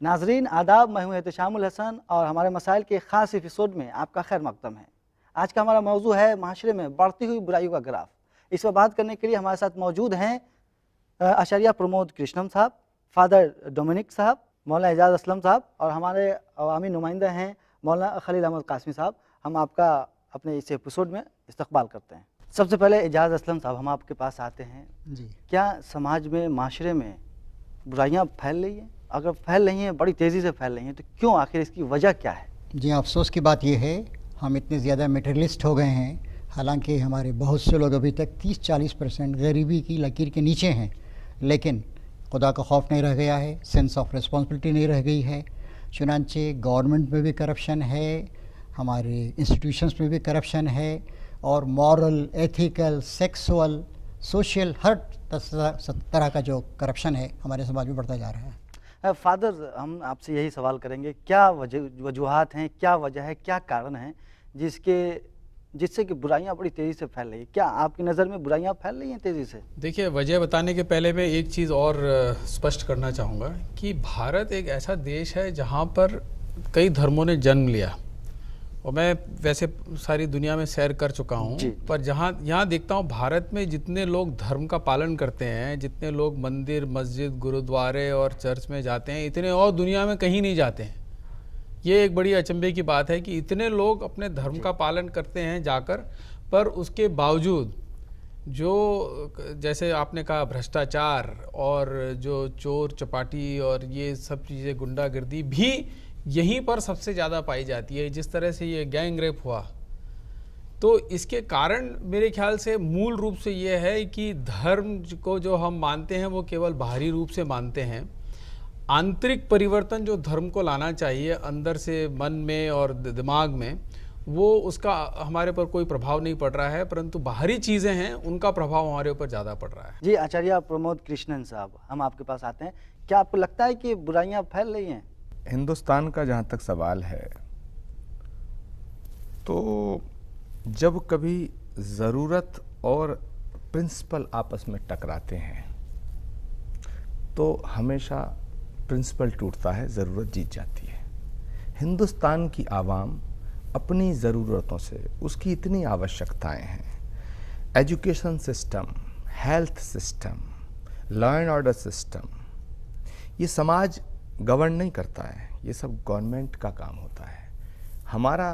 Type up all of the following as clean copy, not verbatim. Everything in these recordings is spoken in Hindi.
नाजरीन आदाब, मैं हूँ एहतशामुल हसन और हमारे मसाइल के ख़ास एपिसोड में आपका खैर मकदम है। आज का हमारा मौजू है माशरे में बढ़ती हुई बुराइयों का ग्राफ। इस पर बात करने के लिए हमारे साथ मौजूद हैं आचार्य प्रमोद कृष्णम साहब, फादर डोमिनिक साहब, मौलाना एजाज असलम साहब और हमारे अवामी नुमाइंदे हैं मौलाना खलील अहमद कासमी साहब। हम आपका अपने इस एपिसोड में इस्तकबाल करते हैं। सबसे पहले एजाज असलम साहब, हम आपके पास आते हैं जी। क्या समाज में, माशरे में बुराइयाँ फैल रही हैं? अगर फैल रही हैं, बड़ी तेज़ी से फैल रही हैं, तो क्यों, आखिर इसकी वजह क्या है? जी, अफसोस की बात यह है हम इतने ज़्यादा मटेरियलिस्ट हो गए हैं, हालांकि हमारे बहुत से लोग अभी तक 30-40% गरीबी की लकीर के नीचे हैं, लेकिन खुदा का खौफ नहीं रह गया है, सेंस ऑफ रिस्पॉन्सिबिलिटी नहीं रह गई है। चुनांचे गवर्नमेंट में भी करप्शन है, हमारे इंस्टीट्यूशंस में भी करप्शन है और मॉरल, एथिकल, सेक्सुअल, सोशल हर तरह का जो करप्शन है हमारे समाज में बढ़ता जा रहा है। फादर, हम आपसे यही सवाल करेंगे, क्या वजूहात हैं, क्या वजह है, क्या कारण है जिससे कि बुराइयां बड़ी तेज़ी से फैल रही है? क्या आपकी नज़र में बुराइयां फैल रही हैं तेज़ी से? देखिए, वजह बताने के पहले मैं एक चीज़ और स्पष्ट करना चाहूँगा कि भारत एक ऐसा देश है जहाँ पर कई धर्मों ने जन्म लिया, और मैं वैसे सारी दुनिया में सैर कर चुका हूँ, पर यहाँ देखता हूँ भारत में जितने लोग धर्म का पालन करते हैं, जितने लोग मंदिर, मस्जिद, गुरुद्वारे और चर्च में जाते हैं, इतने और दुनिया में कहीं नहीं जाते हैं। ये एक बड़ी अचंभे की बात है कि इतने लोग अपने धर्म का पालन करते हैं जाकर, पर उसके बावजूद जो, जैसे आपने कहा, भ्रष्टाचार और जो चोर चपाटी और ये सब चीज़ें, गुंडागर्दी भी यहीं पर सबसे ज़्यादा पाई जाती है। जिस तरह से ये गैंग रेप हुआ, तो इसके कारण मेरे ख्याल से मूल रूप से ये है कि धर्म को जो हम मानते हैं वो केवल बाहरी रूप से मानते हैं। आंतरिक परिवर्तन जो धर्म को लाना चाहिए अंदर से, मन में और दिमाग में, वो उसका हमारे पर कोई प्रभाव नहीं पड़ रहा है, परंतु बाहरी चीज़ें हैं उनका प्रभाव हमारे ऊपर ज़्यादा पड़ रहा है। जी, आचार्य प्रमोद कृष्णन साहब, हम आपके पास आते हैं। क्या आपको लगता है कि बुराइयाँ फैल रही हैं? हिंदुस्तान का जहाँ तक सवाल है, तो जब कभी ज़रूरत और प्रिंसिपल आपस में टकराते हैं तो हमेशा प्रिंसिपल टूटता है, ज़रूरत जीत जाती है। हिंदुस्तान की आवाम अपनी ज़रूरतों से, उसकी इतनी आवश्यकताएं हैं, education system, health system, law and order system, ये समाज गवर्न नहीं करता है, ये सब गवर्नमेंट का काम होता है। हमारा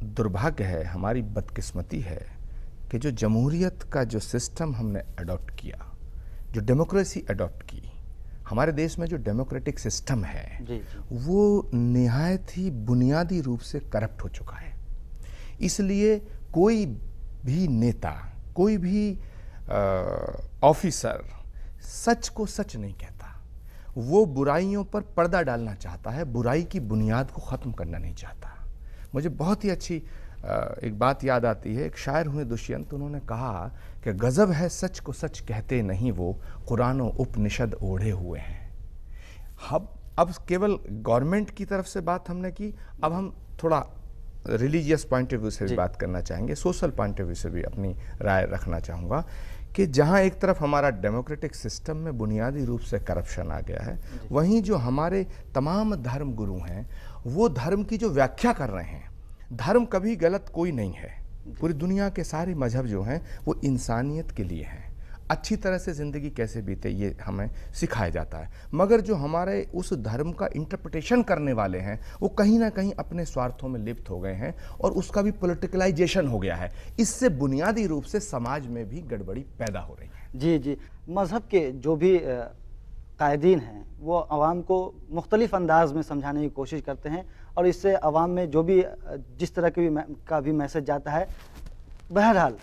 दुर्भाग्य है, हमारी बदकिस्मती है कि जो जमहूरियत का जो सिस्टम हमने अडॉप्ट किया, जो डेमोक्रेसी अडॉप्ट की, हमारे देश में जो डेमोक्रेटिक सिस्टम है जी। वो निहायत ही बुनियादी रूप से करप्ट हो चुका है। इसलिए कोई भी नेता, कोई भी ऑफिसर सच को सच नहीं कहता, वो बुराइयों पर पर्दा डालना चाहता है, बुराई की बुनियाद को ख़त्म करना नहीं चाहता। मुझे बहुत ही अच्छी एक बात याद आती है, एक शायर हुए दुष्यंत, उन्होंने कहा कि गज़ब है सच को सच कहते नहीं, वो कुरान और उपनिषद ओढ़े हुए हैं। अब केवल गवर्नमेंट की तरफ से बात हमने की, अब हम थोड़ा रिलीजियस पॉइंट ऑफ व्यू से भी बात करना चाहेंगे, सोशल पॉइंट ऑफ व्यू से भी अपनी राय रखना चाहूँगा कि जहाँ एक तरफ हमारा डेमोक्रेटिक सिस्टम में बुनियादी रूप से करप्शन आ गया है, वहीं जो हमारे तमाम धर्म गुरु हैं वो धर्म की जो व्याख्या कर रहे हैं, धर्म कभी गलत कोई नहीं है, पूरी दुनिया के सारे मजहब जो हैं वो इंसानियत के लिए हैं, अच्छी तरह से ज़िंदगी कैसे बीते ये हमें सिखाया जाता है। मगर जो हमारे उस धर्म का इंटरप्रिटेशन करने वाले हैं वो कहीं ना कहीं अपने स्वार्थों में लिप्त हो गए हैं और उसका भी पॉलिटिकलाइजेशन हो गया है। इससे बुनियादी रूप से समाज में भी गड़बड़ी पैदा हो रही है। जी जी, मज़हब के जो भी कायदीन हैं वो आवाम को मुख्तलिफ़ अंदाज में समझाने की कोशिश करते हैं और इससे आवाम में जो भी जिस तरह का भी मैसेज जाता है। बहरहाल,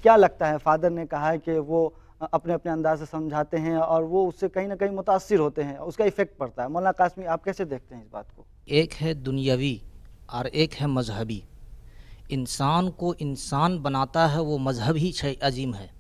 क्या लगता है, फादर ने कहा है कि वो अपने अपने अंदाज से समझाते हैं और वो उससे कहीं ना कहीं मुतासिर होते हैं, उसका इफ़ेक्ट पड़ता है। मौलाना कासमी, आप कैसे देखते हैं इस बात को? एक है दुनियावी और एक है मजहबी। इंसान को इंसान बनाता है वो मजहब ही अजीम है।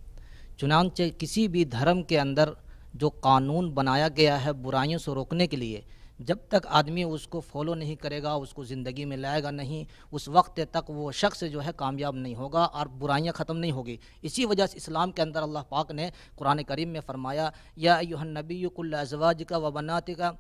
चुनांचे किसी भी धर्म के अंदर जो कानून बनाया गया है बुराइयों से रोकने के लिए, जब तक आदमी उसको फॉलो नहीं करेगा, उसको ज़िंदगी में लाएगा नहीं, उस वक्त तक वो शख्स जो है कामयाब नहीं होगा और बुराइयां ख़त्म नहीं होगी। इसी वजह से इस्लाम के अंदर अल्लाह पाक ने कुरान करीम में फ़रमाया, या अय्युहन नबिय्यु कुल्लु अज़वाजिका व बनातिका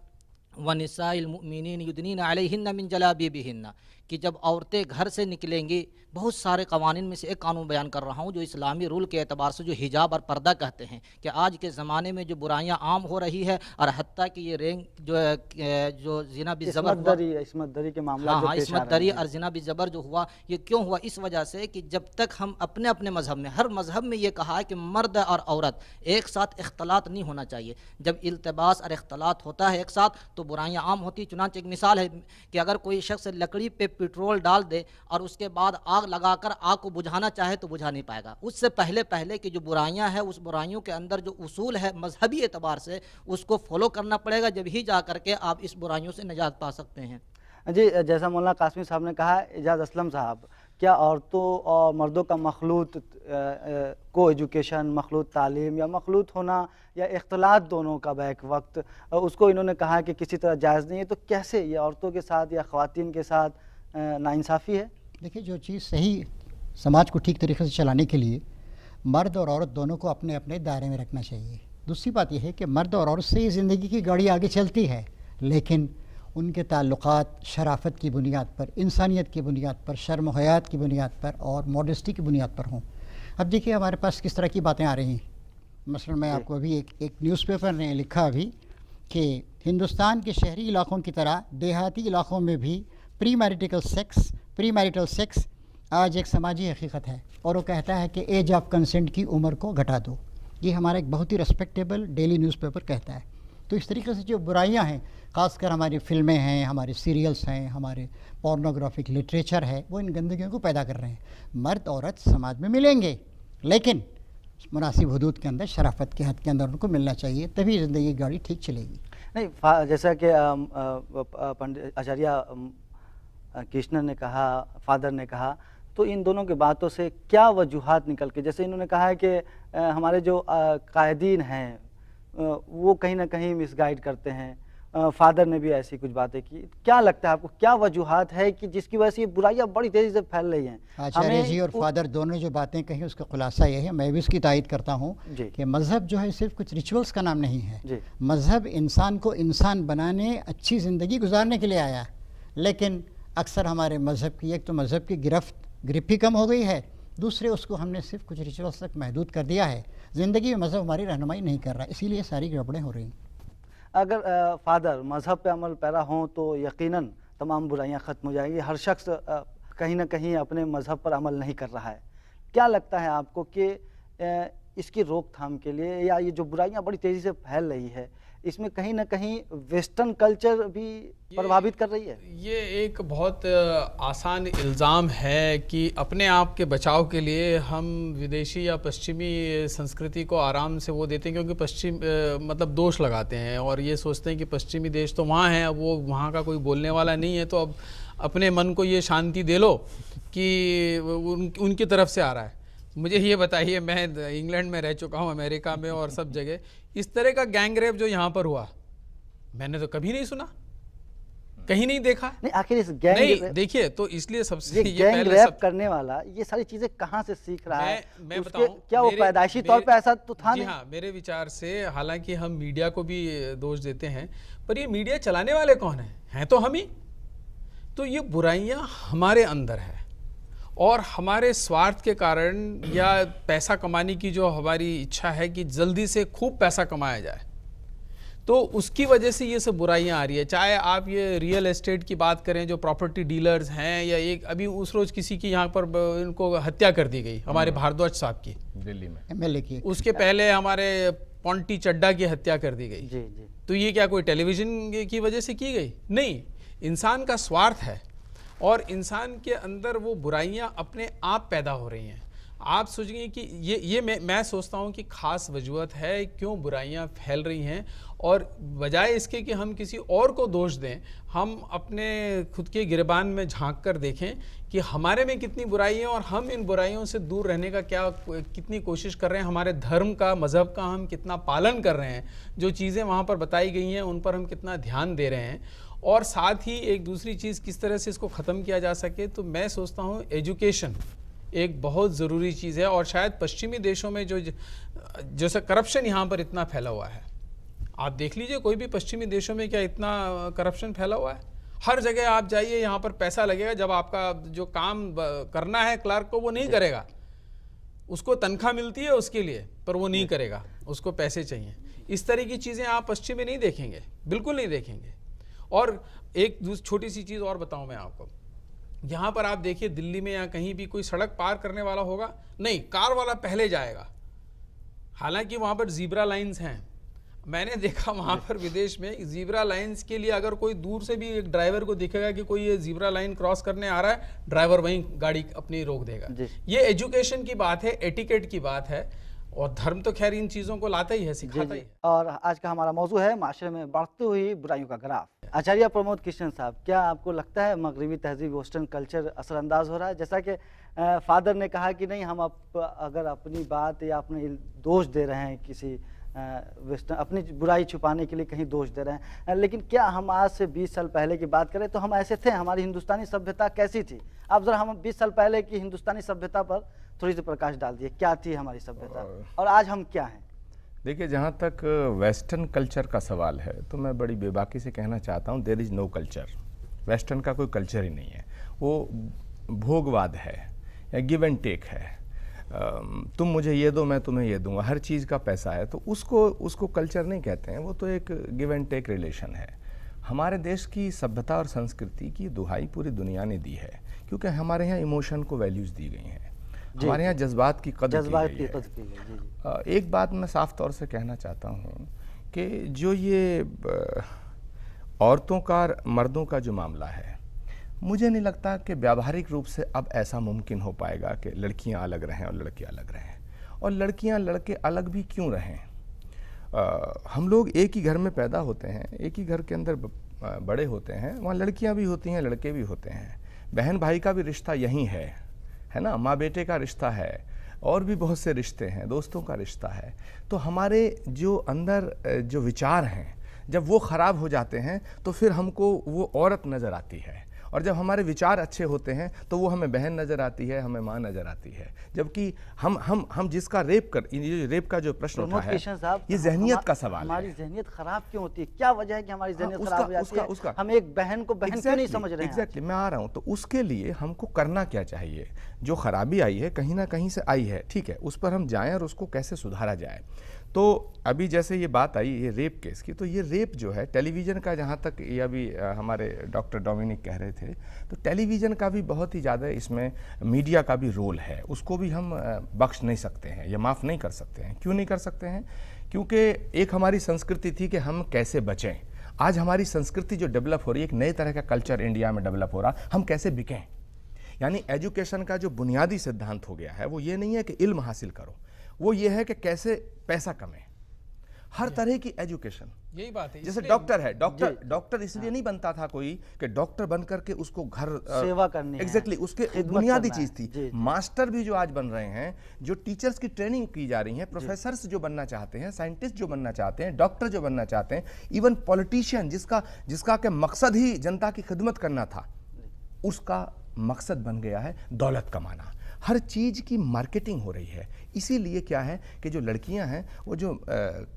वनिसाइल मुमिनीन युदनीन अलैहिन्ना मिन जलाबिबिहिन्ना, कि जब औरतें घर से निकलेंगी, बहुत सारे कवानीन में से एक कानून बयान कर रहा हूँ जो इस्लामी रूल के एतबार से जो हिजाब और पर्दा कहते हैं, कि आज के ज़माने में जो बुराइयाँ आम हो रही है और हत्ता कि ये रेंग जो जिना बिज़बर हुआ, इसमत दरी के मामला हाँ जो हाँ, पेश आ इसमत रहे दरी हैं। और जिना बिज़बर जो हुआ, ये क्यों हुआ? इस वजह से कि जब तक हम अपने अपने मज़हब में, हर मज़हब में ये कहा है कि मर्द और औरत एक साथ इख्तलात नहीं होना चाहिए। जब इल्तिबास और इख्तलात होता है एक साथ तो बुराइयाँ आम होती। चुनांचे एक मिसाल है कि अगर कोई शख्स लकड़ी पे पेट्रोल डाल दे और उसके बाद आग लगाकर आग को बुझाना चाहे तो बुझा नहीं पाएगा। उससे पहले पहले कि जो बुराइयां हैं, उस बुराइयों के अंदर जो उसूल है मजहबी एतबार से, उसको फॉलो करना पड़ेगा, जब ही जा करके आप इस बुराइयों से निजात पा सकते हैं। जी, जैसा मौलाना कासमी साहब ने कहा, एजाज असलम साहब, क्या औरतों और मर्दों का मखलूत को एजुकेशन, मखलूत तालीम या मखलूत होना या इख्तलात दोनों का बैक वक्त, उसको इन्होंने कहा कि किसी तरह जायज़ नहीं है, तो कैसे ये औरतों के साथ या ख़वातीन के साथ नाइंसाफ़ी है? देखिए, जो चीज़ सही समाज को ठीक तरीके से चलाने के लिए मर्द और औरत दोनों को अपने अपने दायरे में रखना चाहिए। दूसरी बात यह है कि मर्द और औरत से ही ज़िंदगी की गाड़ी आगे चलती है, लेकिन उनके ताल्लुकात शराफत की बुनियाद पर, इंसानियत की बुनियाद पर, शर्म हयात की बुनियाद पर और मॉडेस्टी की बुनियाद पर हों। अब देखिए हमारे पास किस तरह की बातें आ रही हैं। मसलन मैं आपको अभी एक न्यूज़पेपर ने लिखा अभी कि हिंदुस्तान के शहरी इलाकों की तरह देहाती इलाकों में भी प्री मैरिटल सेक्स आज एक समाजी हकीकत है, और वो कहता है कि एज ऑफ कंसेंट की उम्र को घटा दो। ये हमारा एक बहुत ही रेस्पेक्टेबल डेली न्यूज़पेपर कहता है। तो इस तरीके से जो बुराइयां हैं, ख़ासकर हमारी फ़िल्में हैं, हमारे सीरियल्स हैं, हमारे पोर्नोग्राफिक लिटरेचर है, वो इन गंदगियों को पैदा कर रहे हैं। मर्द औरत समाज में मिलेंगे, लेकिन मुनासिब हदूद के अंदर, शराफत के हद के अंदर उनको मिलना चाहिए, तभी ज़िंदगी की गाड़ी ठीक चलेगी। नहीं, जैसा कि पंडित आचार्य कृष्णन ने कहा, फादर ने कहा, तो इन दोनों की बातों से क्या वजूहात निकल के, जैसे इन्होंने कहा है कि हमारे जो कायदीन हैं वो कहीं ना कहीं मिसगाइड करते हैं, फादर ने भी ऐसी कुछ बातें की। क्या लगता है आपको, क्या वजूहात है कि जिसकी वजह से ये बुराइयां बड़ी तेज़ी से फैल रही हैं? आचार्य जी और फादर दोनों जो बातें कही उसका खुलासा ये है, मैं भी इसकी तायद करता हूँ कि मज़हब जो है सिर्फ कुछ रिचुअल्स का नाम नहीं है। मज़हब इंसान को इंसान बनाने, अच्छी ज़िंदगी गुजारने के लिए आया। लेकिन अक्सर हमारे मज़हब की, एक तो मज़हब की गिरफ्त ही कम हो गई है, दूसरे उसको हमने सिर्फ कुछ रिचुअल्स तक महदूद कर दिया है। ज़िंदगी में मज़हब हमारी रहनुमाई नहीं कर रहा, इसीलिए सारी गड़बड़ें हो रही हैं। अगर फादर मज़हब पे अमल पैरा हों तो यकीनन तमाम बुराइयां ख़त्म हो जाएंगी। हर शख्स कहीं ना कहीं अपने मज़हब पर अमल नहीं कर रहा है। क्या लगता है आपको कि इसकी रोकथाम के लिए, या ये जो बुराइयां बड़ी तेज़ी से फैल रही है, इसमें कहीं ना कहीं वेस्टर्न कल्चर भी प्रभावित कर रही है? ये एक बहुत आसान इल्ज़ाम है कि अपने आप के बचाव के लिए हम विदेशी या पश्चिमी संस्कृति को आराम से वो देते हैं, क्योंकि पश्चिम मतलब दोष लगाते हैं और ये सोचते हैं कि पश्चिमी देश तो वहाँ है, अब वो वहाँ का कोई बोलने वाला नहीं है, तो अब अपने मन को ये शांति दे लो कि उनकी तरफ से आ रहा है। मुझे ये बताइए, मैं इंग्लैंड में रह चुका हूँ, अमेरिका में और सब जगह, इस तरह का गैंग रेप जो यहाँ पर हुआ मैंने तो कभी नहीं सुना, कहीं नहीं देखा। नहीं, आखिर इस गैंग नहीं देखिए, तो इसलिए सबसे ये गैंग रेप करने वाला ये सारी चीजें कहाँ से सीख रहा है? मैं बताऊं, क्या वो पैदाइशी तौर पे ऐसा तो था नहीं? हाँ, मेरे विचार से हालांकि हम मीडिया को भी दोष देते हैं, पर ये मीडिया चलाने वाले कौन हैं तो हम ही। तो ये बुराइयां हमारे अंदर है और हमारे स्वार्थ के कारण या पैसा कमाने की जो हमारी इच्छा है कि जल्दी से खूब पैसा कमाया जाए, तो उसकी वजह से ये सब बुराइयां आ रही है। चाहे आप ये रियल एस्टेट की बात करें, जो प्रॉपर्टी डीलर्स हैं, या एक अभी उस रोज किसी की यहाँ पर इनको हत्या कर दी गई, हमारे भारद्वाज साहब की दिल्ली में, MLA की। उसके पहले हमारे पॉन्टी चड्डा की हत्या कर दी गई। जी जी। तो ये क्या कोई टेलीविजन की वजह से की गई? नहीं, इंसान का स्वार्थ है और इंसान के अंदर वो बुराइयां अपने आप पैदा हो रही हैं। आप सोचेंगे कि ये मैं सोचता हूँ कि खास वजूहत है क्यों बुराइयां फैल रही हैं, और बजाय इसके कि हम किसी और को दोष दें, हम अपने खुद के गिरबान में झांक कर देखें कि हमारे में कितनी बुराई है और हम इन बुराइयों से दूर रहने का कितनी कोशिश कर रहे हैं। हमारे धर्म का, मज़हब का हम कितना पालन कर रहे हैं, जो चीज़ें वहाँ पर बताई गई हैं उन पर हम कितना ध्यान दे रहे हैं, और साथ ही एक दूसरी चीज़ किस तरह से इसको ख़त्म किया जा सके। तो मैं सोचता हूँ एजुकेशन एक बहुत ज़रूरी चीज़ है, और शायद पश्चिमी देशों में जो करप्शन यहाँ पर इतना फैला हुआ है, आप देख लीजिए कोई भी पश्चिमी देशों में क्या इतना करप्शन फैला हुआ है। हर जगह आप जाइए, यहाँ पर पैसा लगेगा, जब आपका जो काम करना है क्लर्क को वो नहीं करेगा, उसको तनख्वाह मिलती है उसके लिए, पर वो नहीं करेगा, उसको पैसे चाहिए। इस तरह की चीज़ें आप पश्चिम में नहीं देखेंगे, बिल्कुल नहीं देखेंगे। और एक छोटी सी चीज़ और बताऊं मैं आपको, यहाँ पर आप देखिए दिल्ली में या कहीं भी कोई सड़क पार करने वाला होगा, नहीं, कार वाला पहले जाएगा। हालांकि वहाँ पर जीब्रा लाइंस हैं, मैंने देखा वहाँ पर विदेश में जीब्रा लाइंस के लिए अगर कोई दूर से भी एक ड्राइवर को दिखेगा कि कोई ये जीब्रा लाइन क्रॉस करने आ रहा है, ड्राइवर वहीं गाड़ी अपनी रोक देगा। ये एजुकेशन की बात है, एटिकेट की बात है, और धर्म तो खैर इन चीज़ों को लाता ही है, सिखाता ही है। और आज का हमारा मौजू है माशरे में बढ़ती हुई बुराइयों का ग्राफ। आचार्य प्रमोद कृष्ण साहब, क्या आपको लगता है मगरबी तहजीब, वेस्टर्न कल्चर असरअंदाज हो रहा है? जैसा कि फादर ने कहा कि नहीं, हम अगर अपनी बात या अपने दोष दे रहे हैं किसी वेस्टर्न, अपनी बुराई छुपाने के लिए कहीं दोष दे रहे हैं, लेकिन क्या हम आज से 20 साल पहले की बात करें तो हम ऐसे थे? हमारी हिंदुस्तानी सभ्यता कैसी थी? आप जरा हम 20 साल पहले की हिंदुस्तानी सभ्यता पर थोड़ी सी प्रकाश डाल दिए, क्या थी हमारी सभ्यता और आज हम क्या हैं? देखिए, जहाँ तक वेस्टर्न कल्चर का सवाल है तो मैं बड़ी बेबाकी से कहना चाहता हूँ, there is no culture. Western का कोई कल्चर ही नहीं है, वो भोगवाद है या गिव एंड टेक है। तुम मुझे ये दो, मैं तुम्हें ये दूंगा, हर चीज़ का पैसा है, तो उसको कल्चर नहीं कहते हैं, वो तो एक गिव एंड टेक रिलेशन है। हमारे देश की सभ्यता और संस्कृति की दुहाई पूरी दुनिया ने दी है, क्योंकि हमारे यहाँ इमोशन को वैल्यूज़ दी गई हैं, हमारे यहाँ जज्बात की कदर की गई है। एक बात मैं साफ तौर से कहना चाहता हूँ कि जो ये औरतों का मर्दों का जो मामला है, मुझे नहीं लगता कि व्यावहारिक रूप से अब ऐसा मुमकिन हो पाएगा कि लड़कियां अलग रहें और लड़के अलग रहें। और लड़कियां लड़के अलग भी क्यों रहें? हम लोग एक ही घर में पैदा होते हैं, एक ही घर के अंदर बड़े होते हैं, वहाँ लड़कियां भी होती हैं, लड़के भी होते हैं, बहन भाई का भी रिश्ता यही है ना, माँ बेटे का रिश्ता है, और भी बहुत से रिश्ते हैं, दोस्तों का रिश्ता है। तो हमारे जो अंदर जो विचार हैं, जब वो ख़राब हो जाते हैं तो फिर हमको वो औरत नज़र आती है, और जब हमारे विचार अच्छे होते हैं तो वो हमें बहन नज़र आती है, हमें माँ नज़र आती है। जबकि हम जिसका रेप का जो प्रश्न उठा है, ये जहनियत का सवाल है। हमारी जहनियत खराब क्यों होती है? क्या वजह है कि हमारी जहनियत खराब हो जाती है? हम एक बहन को बहन क्यों नहीं समझ रहे हैं? एग्जैक्टली, मैं आ रहा हूँ। तो उसके लिए हमको करना क्या चाहिए? जो खराबी आई है कहीं ना कहीं से आई है, ठीक है, उस पर हम जाएं और उसको कैसे सुधारा जाए। तो अभी जैसे ये बात आई ये रेप केस की, तो ये रेप जो है टेलीविज़न का, जहाँ तक ये अभी हमारे डॉक्टर डोमिनिक कह रहे थे, तो टेलीविज़न का भी बहुत ही ज़्यादा इसमें मीडिया का भी रोल है, उसको भी हम बख्श नहीं सकते हैं या माफ़ नहीं कर सकते हैं। क्यों नहीं कर सकते हैं? क्योंकि एक हमारी संस्कृति थी कि हम कैसे बचें। आज हमारी संस्कृति जो डेवलप हो रही है, एक नए तरह का कल्चर इंडिया में डेवलप हो रहा, हम कैसे बिकें। यानी एजुकेशन का जो बुनियादी सिद्धांत हो गया है वो ये नहीं है कि इल्म हासिल करो, वो ये है कि कैसे पैसा कमाएं। हर तरह की एजुकेशन, यही बात है। जैसे डॉक्टर है, डॉक्टर इसलिए नहीं बनता था कोई कि डॉक्टर बन करके उसको घर सेवा करनी है, एग्जैक्टली उसके बुनियादी चीज थी। मास्टर भी जो आज बन रहे हैं, जो टीचर्स की ट्रेनिंग की जा रही है, प्रोफेसर्स जो बनना चाहते हैं, साइंटिस्ट जो बनना चाहते हैं, डॉक्टर जो बनना चाहते हैं, इवन पॉलिटिशियन जिसका के मकसद ही जनता की खिदमत करना था, उसका मकसद बन गया है दौलत कमाना। हर चीज़ की मार्केटिंग हो रही है। इसीलिए क्या है कि जो लड़कियां हैं, वो जो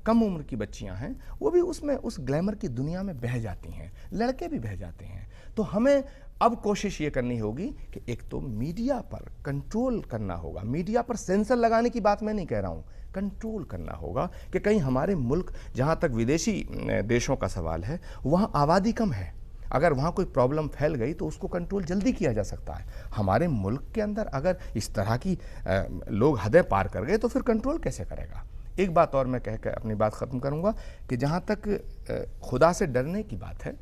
कम उम्र की बच्चियां हैं, वो भी उसमें उस ग्लैमर की दुनिया में बह जाती हैं, लड़के भी बह जाते हैं। तो हमें अब कोशिश ये करनी होगी कि एक तो मीडिया पर कंट्रोल करना होगा। मीडिया पर सेंसर लगाने की बात मैं नहीं कह रहा हूँ, कंट्रोल करना होगा कि कहीं हमारे मुल्क, जहाँ तक विदेशी देशों का सवाल है, वहाँ आबादी कम है, अगर वहाँ कोई प्रॉब्लम फैल गई तो उसको कंट्रोल जल्दी किया जा सकता है। हमारे मुल्क के अंदर अगर इस तरह की लोग हदें पार कर गए तो फिर कंट्रोल कैसे करेगा। एक बात और मैं कह कर अपनी बात ख़त्म करूँगा कि जहाँ तक खुदा से डरने की बात है,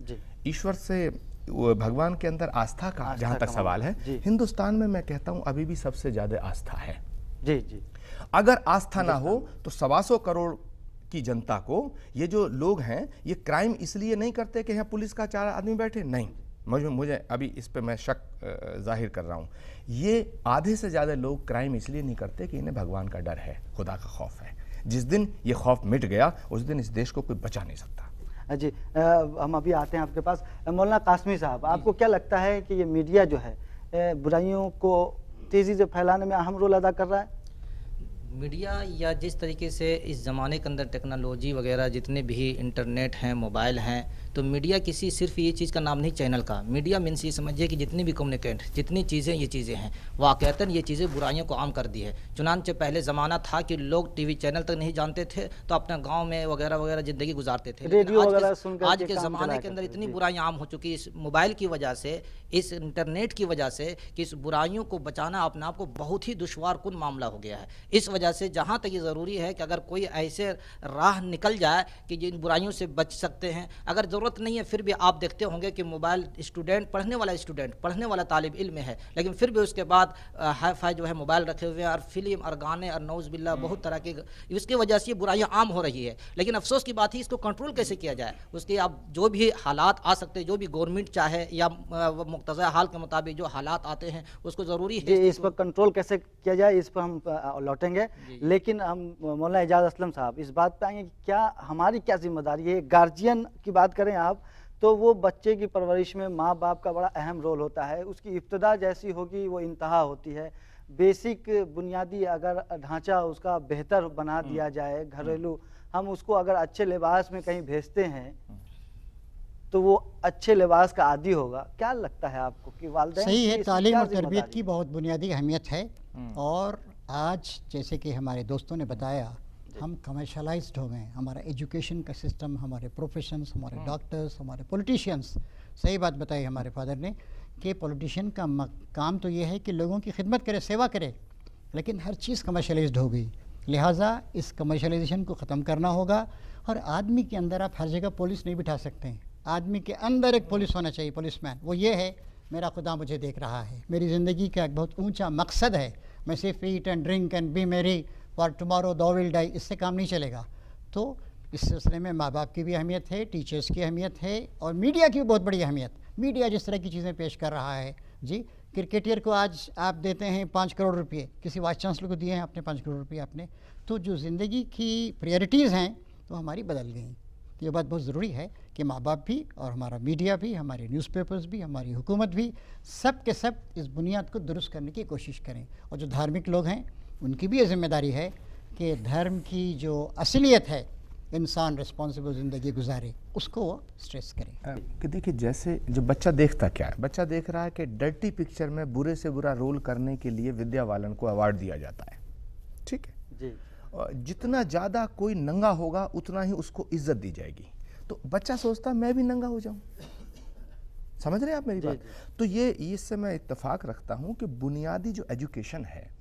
ईश्वर से, भगवान के अंदर आस्था का जहाँ तक सवाल है, हिंदुस्तान में मैं कहता हूँ अभी भी सबसे ज़्यादा आस्था है। जी। अगर आस्था ना हो तो 125 करोड़ की जनता को, ये जो लोग हैं, ये क्राइम इसलिए नहीं करते कि यहाँ पुलिस का 4 आदमी बैठे, नहीं, मुझे अभी इस पे मैं शक जाहिर कर रहा हूँ। ये आधे से ज़्यादा लोग क्राइम इसलिए नहीं करते कि इन्हें भगवान का डर है, खुदा का खौफ है। जिस दिन ये खौफ मिट गया, उस दिन इस देश को कोई बचा नहीं सकता। जी, हम अभी आते हैं आपके पास। मौलाना कासमी साहब, आपको क्या लगता है कि ये मीडिया जो है बुराइयों को तेज़ी से फैलाने में अहम रोल अदा कर रहा है? मीडिया या जिस तरीके से इस ज़माने के अंदर टेक्नोलॉजी वगैरह जितने भी इंटरनेट हैं, मोबाइल हैं, तो मीडिया किसी सिर्फ ये चीज़ का नाम नहीं चैनल का। मीडिया मीन्स ये समझिए कि जितनी भी कम्युनिकेट, जितनी चीज़ें ये चीज़ें हैं, वाक़तन ये चीज़ें बुराइयों को आम कर दी है। चुनांचे पहले ज़माना था कि लोग टीवी चैनल तक नहीं जानते थे, तो अपने गाँव में वगैरह वगैरह ज़िंदगी गुजारते थे। लेकिन रेडियो वगैरह सुन कर आज के के काम ज़माने चलाया के अंदर करते थे। इतनी जी। बुराइयां आम हो चुकी, इस मोबाइल की वजह से, इस इंटरनेट की वजह से, कि इस बुराइयों को बचाना अपने आप को बहुत ही दुश्वार कुन मामला हो गया है। इस वजह से जहाँ तक ये ज़रूरी है कि अगर कोई ऐसे राह निकल जाए कि जिन बुराइयों से बच सकते हैं, अगर ज़रूरत नहीं है फिर भी आप देखते होंगे कि मोबाइल स्टूडेंट, पढ़ने वाला तालिब इल्म है, लेकिन फिर भी उसके बाद हाई फाई जो है मोबाइल रखे हुए हैं, और फिल्म और गाने और नौज़ बिल्ला बहुत तरह के, इसकी वजह से ये बुराइयाँ आम हो रही है। लेकिन अफसोस की बात है, इसको कंट्रोल कैसे किया जाए। उसके अब जो भी हालात आ सकते हैं, जो भी गवर्नमेंट चाहे या मुक्तज़ा हाल के मुताबिक जो हालात आते हैं, उसको ज़रूरी जी, है इस पर कंट्रोल कैसे किया जाए, इस पर हम लौटेंगे। लेकिन हम मौलाना एजाज असलम साहब इस बात पे आएंगे कि क्या हमारी क्या जिम्मेदारी है। गार्जियन की बात करें आप, तो वो बच्चे की परवरिश में माँ बाप का बड़ा अहम रोल होता है। उसकी इब्तदा जैसी होगी वो इंतहा होती है। बेसिक बुनियादी अगर ढांचा उसका बेहतर बना दिया जाए, घरेलू, हम उसको अगर अच्छे लिबास में कहीं भेजते हैं तो वो अच्छे लिबास का आदी होगा। क्या लगता है आपको कि वालिदैन सही की है, इसमें तालीम क्या और तरबियत जिम्मेदारी की बहुत बुनियादी अहमियत है। और आज जैसे कि हमारे दोस्तों ने बताया, हम कमर्शलाइज्ड हो गए हैं। हमारा एजुकेशन का सिस्टम, हमारे प्रोफेशंस, हमारे डॉक्टर्स, हमारे पॉलिटिशियंस, सही बात बताई हमारे फादर ने कि पॉलिटिशियन का काम तो ये है कि लोगों की खिदमत करे, सेवा करे, लेकिन हर चीज़ कमर्शलाइज्ड हो गई। लिहाजा इस कमर्शलाइजेशन को ख़त्म करना होगा। और आदमी के अंदर आप हर जगह पुलिस नहीं बिठा सकते हैं। आदमी के अंदर एक पुलिस होना चाहिए, पुलिसमैन। वो ये है, मेरा खुदा मुझे देख रहा है, मेरी ज़िंदगी का एक बहुत ऊंचा मकसद है, मैं सिर्फ eat and drink and be merry for tomorrow though will die, इससे काम नहीं चलेगा। तो इस सिलसिले में माँ बाप की भी अहमियत है, टीचर्स की अहमियत है, और मीडिया की भी बहुत बड़ी अहमियत। मीडिया जिस तरह की चीज़ें पेश कर रहा है, जी, क्रिकेटर को आज आप देते हैं 5 करोड़ रुपये, किसी वाइस चांसलर को दिए हैं आपने 5 करोड़ रुपये आपने, तो जो ज़िंदगी की प्रायोरिटीज़ हैं वो हमारी बदल गई। तो ये बात बहुत ज़रूरी है कि माँ बाप भी और हमारा मीडिया भी, हमारे न्यूज़पेपर्स भी, हमारी हुकूमत भी, सब के सब इस बुनियाद को दुरुस्त करने की कोशिश करें। और जो धार्मिक लोग हैं उनकी भी ये जिम्मेदारी है कि धर्म की जो असलियत है, इंसान रिस्पॉन्सिबल ज़िंदगी गुजारे, उसको वो स्ट्रेस करें। कि देखिए, जैसे जो बच्चा देखता क्या है, बच्चा देख रहा है कि डर्टी पिक्चर में बुरे से बुरा रोल करने के लिए विद्या बालन को अवार्ड दिया जाता है। ठीक है जी। और जितना ज़्यादा कोई नंगा होगा उतना ही उसको इज्जत दी जाएगी। तो बच्चा सोचता है मैं भी नंगा हो जाऊं। समझ रहे हैं आप मेरी बात? तो ये इससे मैं इत्तेफाक रखता हूं कि बुनियादी जो एजुकेशन है